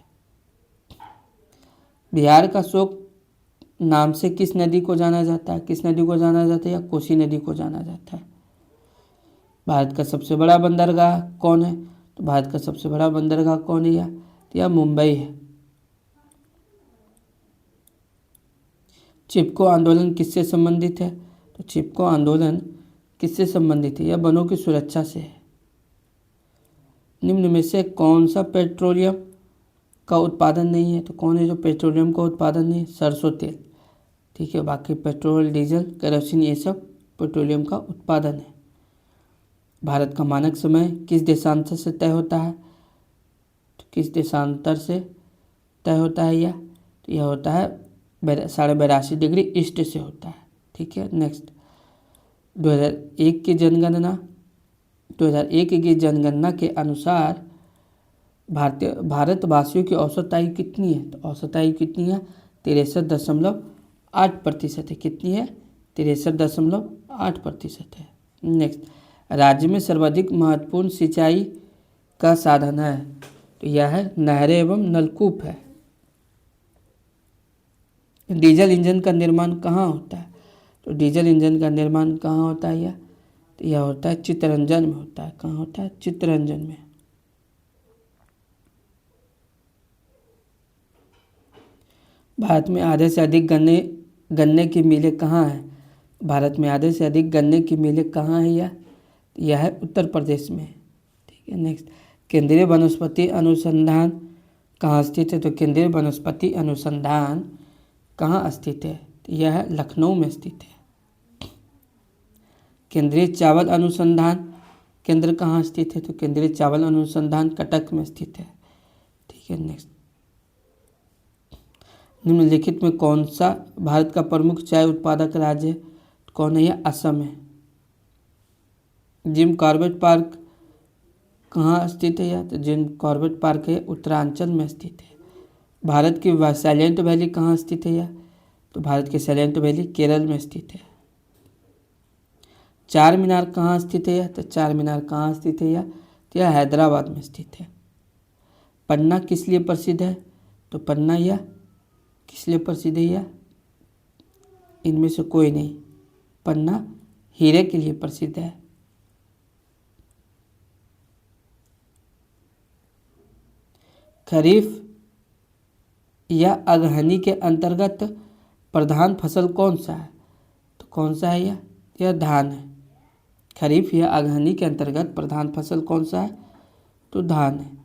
बिहार का शोक नाम से किस नदी को जाना जाता है? किस नदी को जाना जाता है? या कोसी नदी को जाना जाता है। भारत का सबसे बड़ा बंदरगाह कौन है? तो भारत का सबसे बड़ा बंदरगाह कौन है? तो यह मुंबई है। चिपको आंदोलन किससे संबंधित है? तो चिपको आंदोलन किससे संबंधित है? यह वनों की सुरक्षा से है। निम्न में से कौन सा पेट्रोलियम का उत्पादन नहीं है? तो कौन है जो पेट्रोलियम का उत्पादन नहीं है? सरसों तेल। ठीक है, बाकी पेट्रोल, डीजल, केरोसिन ये सब पेट्रोलियम का उत्पादन है। भारत का मानक समय किस देशांतर से तय होता है? तो किस देशांतर से तय होता है यह? तो यह होता है 82.5 डिग्री ईस्ट से होता है। ठीक है, नेक्स्ट 2001 की जनगणना के अनुसार भारतवासियों की औसत आयु कितनी है? तो औसत आयु कितनी है? 63.8% है। कितनी है? 63.8% है। नेक्स्ट, राज्य में सर्वाधिक महत्वपूर्ण सिंचाई का साधन है? तो यह है नहरें एवं नलकूप है। डीजल इंजन का निर्माण कहाँ होता है? तो डीजल इंजन का निर्माण कहाँ होता है यह? तो यह होता है चित्तरंजन में होता है। कहाँ होता है? चित्तरंजन में। भारत में आधे से अधिक गन्ने की मिलें कहाँ हैं? भारत में आधे से अधिक गन्ने की मिलें कहाँ है यह है उत्तर प्रदेश में। ठीक है, नेक्स्ट, केंद्रीय वनस्पति अनुसंधान कहाँ स्थित है? तो केंद्रीय वनस्पति अनुसंधान कहाँ स्थित है? तो यह है लखनऊ में स्थित है। केंद्रीय चावल अनुसंधान केंद्र कहाँ स्थित है? तो केंद्रीय चावल अनुसंधान कटक में स्थित है। ठीक है, नेक्स्ट, निम्नलिखित में कौन सा भारत का प्रमुख चाय उत्पादक राज्य है? कौन है यह? असम है। जिम कॉर्बेट पार्क कहाँ स्थित है यह? तो जिम कॉर्बेट पार्क है उत्तरांचल में स्थित है। भारत की साइलेंट वैली कहाँ स्थित है यह? तो भारत की साइलेंट वैली केरल में स्थित है। चार मीनार कहाँ स्थित है यह? तो चार मीनार कहाँ स्थित है यह? तो यह हैदराबाद में स्थित है। पन्ना किस लिए प्रसिद्ध है? तो पन्ना यह किस लिए प्रसिद्ध है यह? इनमें से कोई नहीं। पन्ना हीरे के लिए प्रसिद्ध है। खरीफ या अगहनी के अंतर्गत प्रधान फसल कौन सा है? तो कौन सा है यह? यह धान है। खरीफ या अगहनी के अंतर्गत प्रधान फसल कौन सा है? तो धान है।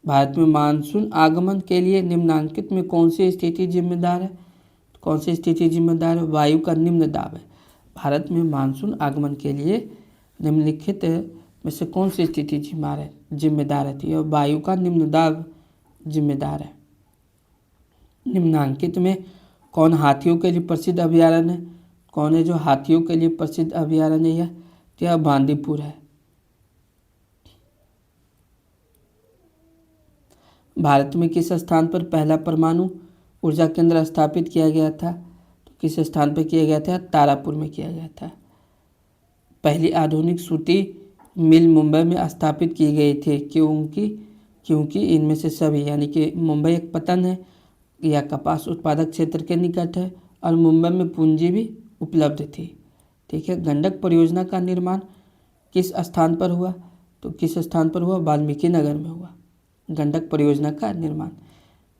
भारत में मानसून आगमन के लिए निम्नलिखित में कौन सी स्थिति जिम्मेदार है? तो कौन सी स्थिति जिम्मेदार है? वायु का निम्न दाब है। भारत में मानसून आगमन के लिए निम्नलिखित में से कौन सी स्थिति जिम्मेदार है? तो वायु का निम्न दाब जिम्मेदार है। निम्नांकित में कौन हाथियों के लिए प्रसिद्ध अभयारण्य है? कौन है जो हाथियों के लिए प्रसिद्ध अभयारण्य है? तो यह बांदीपुर है। भारत में किस स्थान पर पहला परमाणु ऊर्जा केंद्र स्थापित किया गया था? तो किस स्थान पर किया गया था? तारापुर में किया गया था। पहली आधुनिक सूती मिल मुंबई में स्थापित की गई थी क्योंकि इनमें से सभी, यानी कि मुंबई एक पतन है या कपास उत्पादक क्षेत्र के निकट है और मुंबई में पूंजी भी उपलब्ध थी। ठीक है, गंडक परियोजना का निर्माण किस स्थान पर हुआ? तो किस स्थान पर हुआ? वाल्मीकि नगर में हुआ गंडक परियोजना का निर्माण।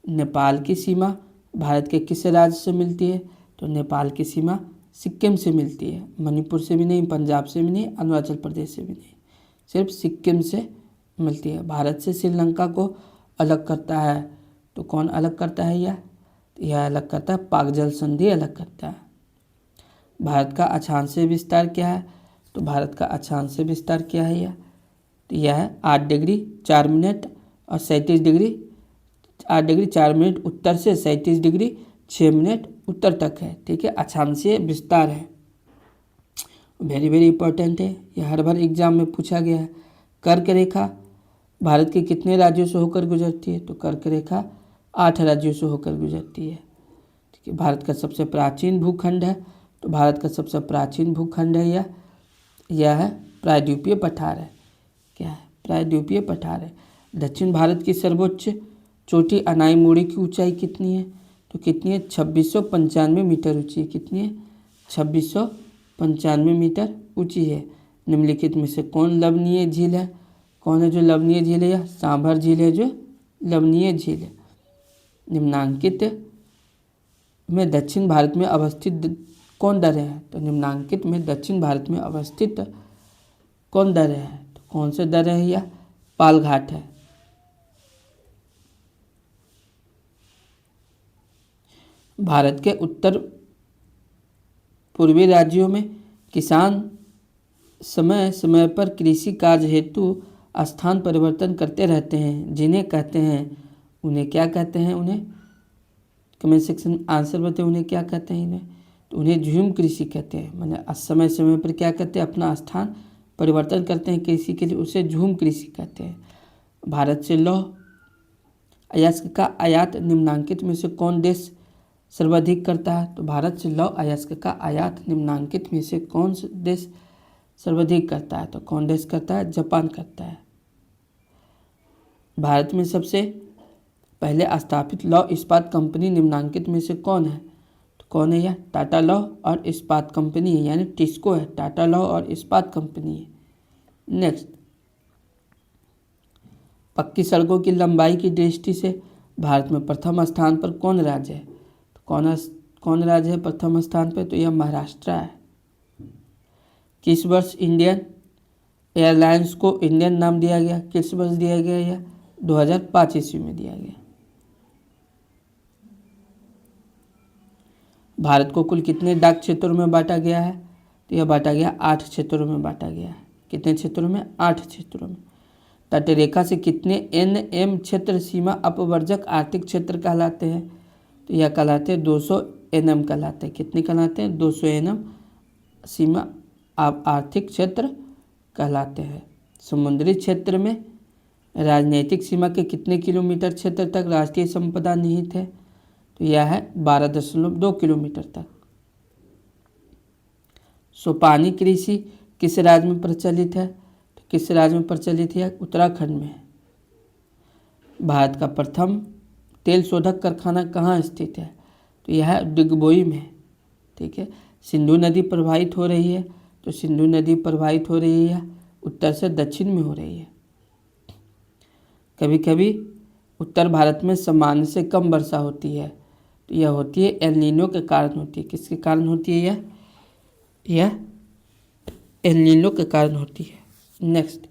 नेपाल की सीमा भारत के किस राज्य से मिलती है? तो नेपाल की सीमा सिक्किम से मिलती है। मणिपुर से भी नहीं, पंजाब से भी नहीं, अरुणाचल प्रदेश से भी नहीं, सिर्फ सिक्किम से मिलती है। भारत से श्रीलंका को अलग करता है तो कौन अलग करता है यह अलग करता है, पाक जल संधि अलग करता है। भारत का अक्षांशीय विस्तार क्या है? तो भारत का अक्षांशीय विस्तार क्या है यह? तो यह है 8 डिग्री 4 मिनट और 37 डिग्री 8 डिग्री 4 मिनट उत्तर से 37 डिग्री 6 मिनट उत्तर तक है। ठीक है, अक्षांशीय विस्तार है। वेरी वेरी इंपॉर्टेंट है, यह हर बार एग्जाम में पूछा गया है। कर्क रेखा भारत के कितने राज्यों से होकर गुजरती है? तो कर्क रेखा 8 राज्यों से होकर गुजरती है। ठीक है, भारत का सबसे प्राचीन भूखंड है? तो भारत का सबसे प्राचीन भूखंड है यह है प्रायद्वीपीय पठार है। क्या है? प्रायद्वीपीय पठार है। दक्षिण भारत की सर्वोच्च चोटी अनाईमुड़ी की ऊंचाई कितनी है? तो कितनी है? 2695 मीटर ऊंची है। कितनी है? 2695 मीटर ऊंची है। निम्नलिखित में से कौन लवणीय झील है? कौन है जो लवणीय झील है? सांभर झील है जो लवणीय झील। निम्नांकित में दक्षिण भारत में अवस्थित कौन दर्रे हैं? तो निम्नांकित में दक्षिण भारत में अवस्थित कौन दर्रे हैं? तो कौन से दर्रे है? यह पाल घाट है। भारत के उत्तर पूर्वी राज्यों में किसान समय समय पर कृषि कार्य हेतु स्थान परिवर्तन करते रहते हैं, जिन्हें कहते हैं, उन्हें क्या कहते हैं? उन्हें कमेंट सेक्शन में आंसर बताएं, उन्हें क्या कहते हैं? इन्हें तो उन्हें झूम कृषि कहते हैं। मैंने समय समय पर क्या कहते हैं? अपना स्थान परिवर्तन करते हैं कृषि के लिए, उसे झूम कृषि कहते हैं। भारत से लौह अयस्क का आयात निम्नांकित में से कौन देश सर्वाधिक करता है? तो भारत से लौह अयस्क का आयात निम्नांकित में से कौन देश सर्वाधिक करता है? तो कौन देश करता है? जापान करता है। भारत में सबसे पहले स्थापित लौह इस्पात कंपनी निम्नांकित में से कौन है? तो कौन है यह? टाटा लौह और इस्पात कंपनी है, यानी टिस्को है। टाटा लौह और इस्पात कंपनी है। नेक्स्ट, पक्की सड़कों की लंबाई की दृष्टि से भारत में प्रथम स्थान पर कौन राज्य है? तो कौन राज्य है प्रथम स्थान पर? तो यह महाराष्ट्र है। किस वर्ष इंडियन एयरलाइंस को इंडियन नाम दिया गया? किस वर्ष दिया गया? यह 2005 ईस्वी में दिया गया। भारत को कुल कितने डाक क्षेत्रों में बांटा गया है? तो यह बांटा गया 8 क्षेत्रों में बांटा गया है। कितने क्षेत्रों में? 8 क्षेत्रों में। तटरेखा से कितने NM क्षेत्र सीमा अपवर्जक आर्थिक क्षेत्र कहलाते हैं? तो यह कहलाते हैं 200 NM कहलाते हैं। कितने कहलाते हैं? 200 NM सीमा आर्थिक क्षेत्र कहलाते हैं। समुद्री क्षेत्र में राजनीतिक सीमा के कितने किलोमीटर क्षेत्र तक राष्ट्रीय संपदा निहित है? तो यह है 12.2 किलोमीटर तक। सोपानी कृषि किस राज्य में प्रचलित है? तो किस राज्य में प्रचलित है? उत्तराखंड में है। भारत का प्रथम तेल शोधक कारखाना कहाँ स्थित है? तो यह डिगबोई में है। ठीक है। सिंधु नदी प्रवाहित हो रही है, तो सिंधु नदी प्रवाहित हो रही है उत्तर से दक्षिण में हो रही है। कभी कभी उत्तर भारत में सामान्य से कम वर्षा होती है, तो यह होती है एल नीनो के कारण होती है। किसके कारण होती है? यह एल नीनो के कारण होती है। नेक्स्ट,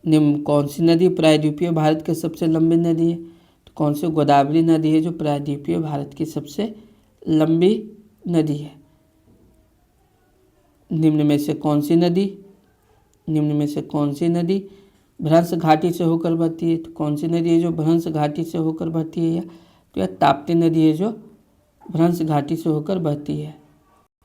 निम्न कौन सी नदी प्रायद्वीपीय भारत के सबसे लंबी नदी है? तो कौन सी? गोदावरी नदी है जो प्रायद्वीपीय भारत की सबसे लंबी नदी है। निम्न में से कौन सी नदी भ्रंश घाटी से होकर बहती है? तो कौन सी नदी है जो भ्रंश घाटी से होकर बहती है? तो यह ताप्ती नदी है जो भ्रंश घाटी से होकर बहती है।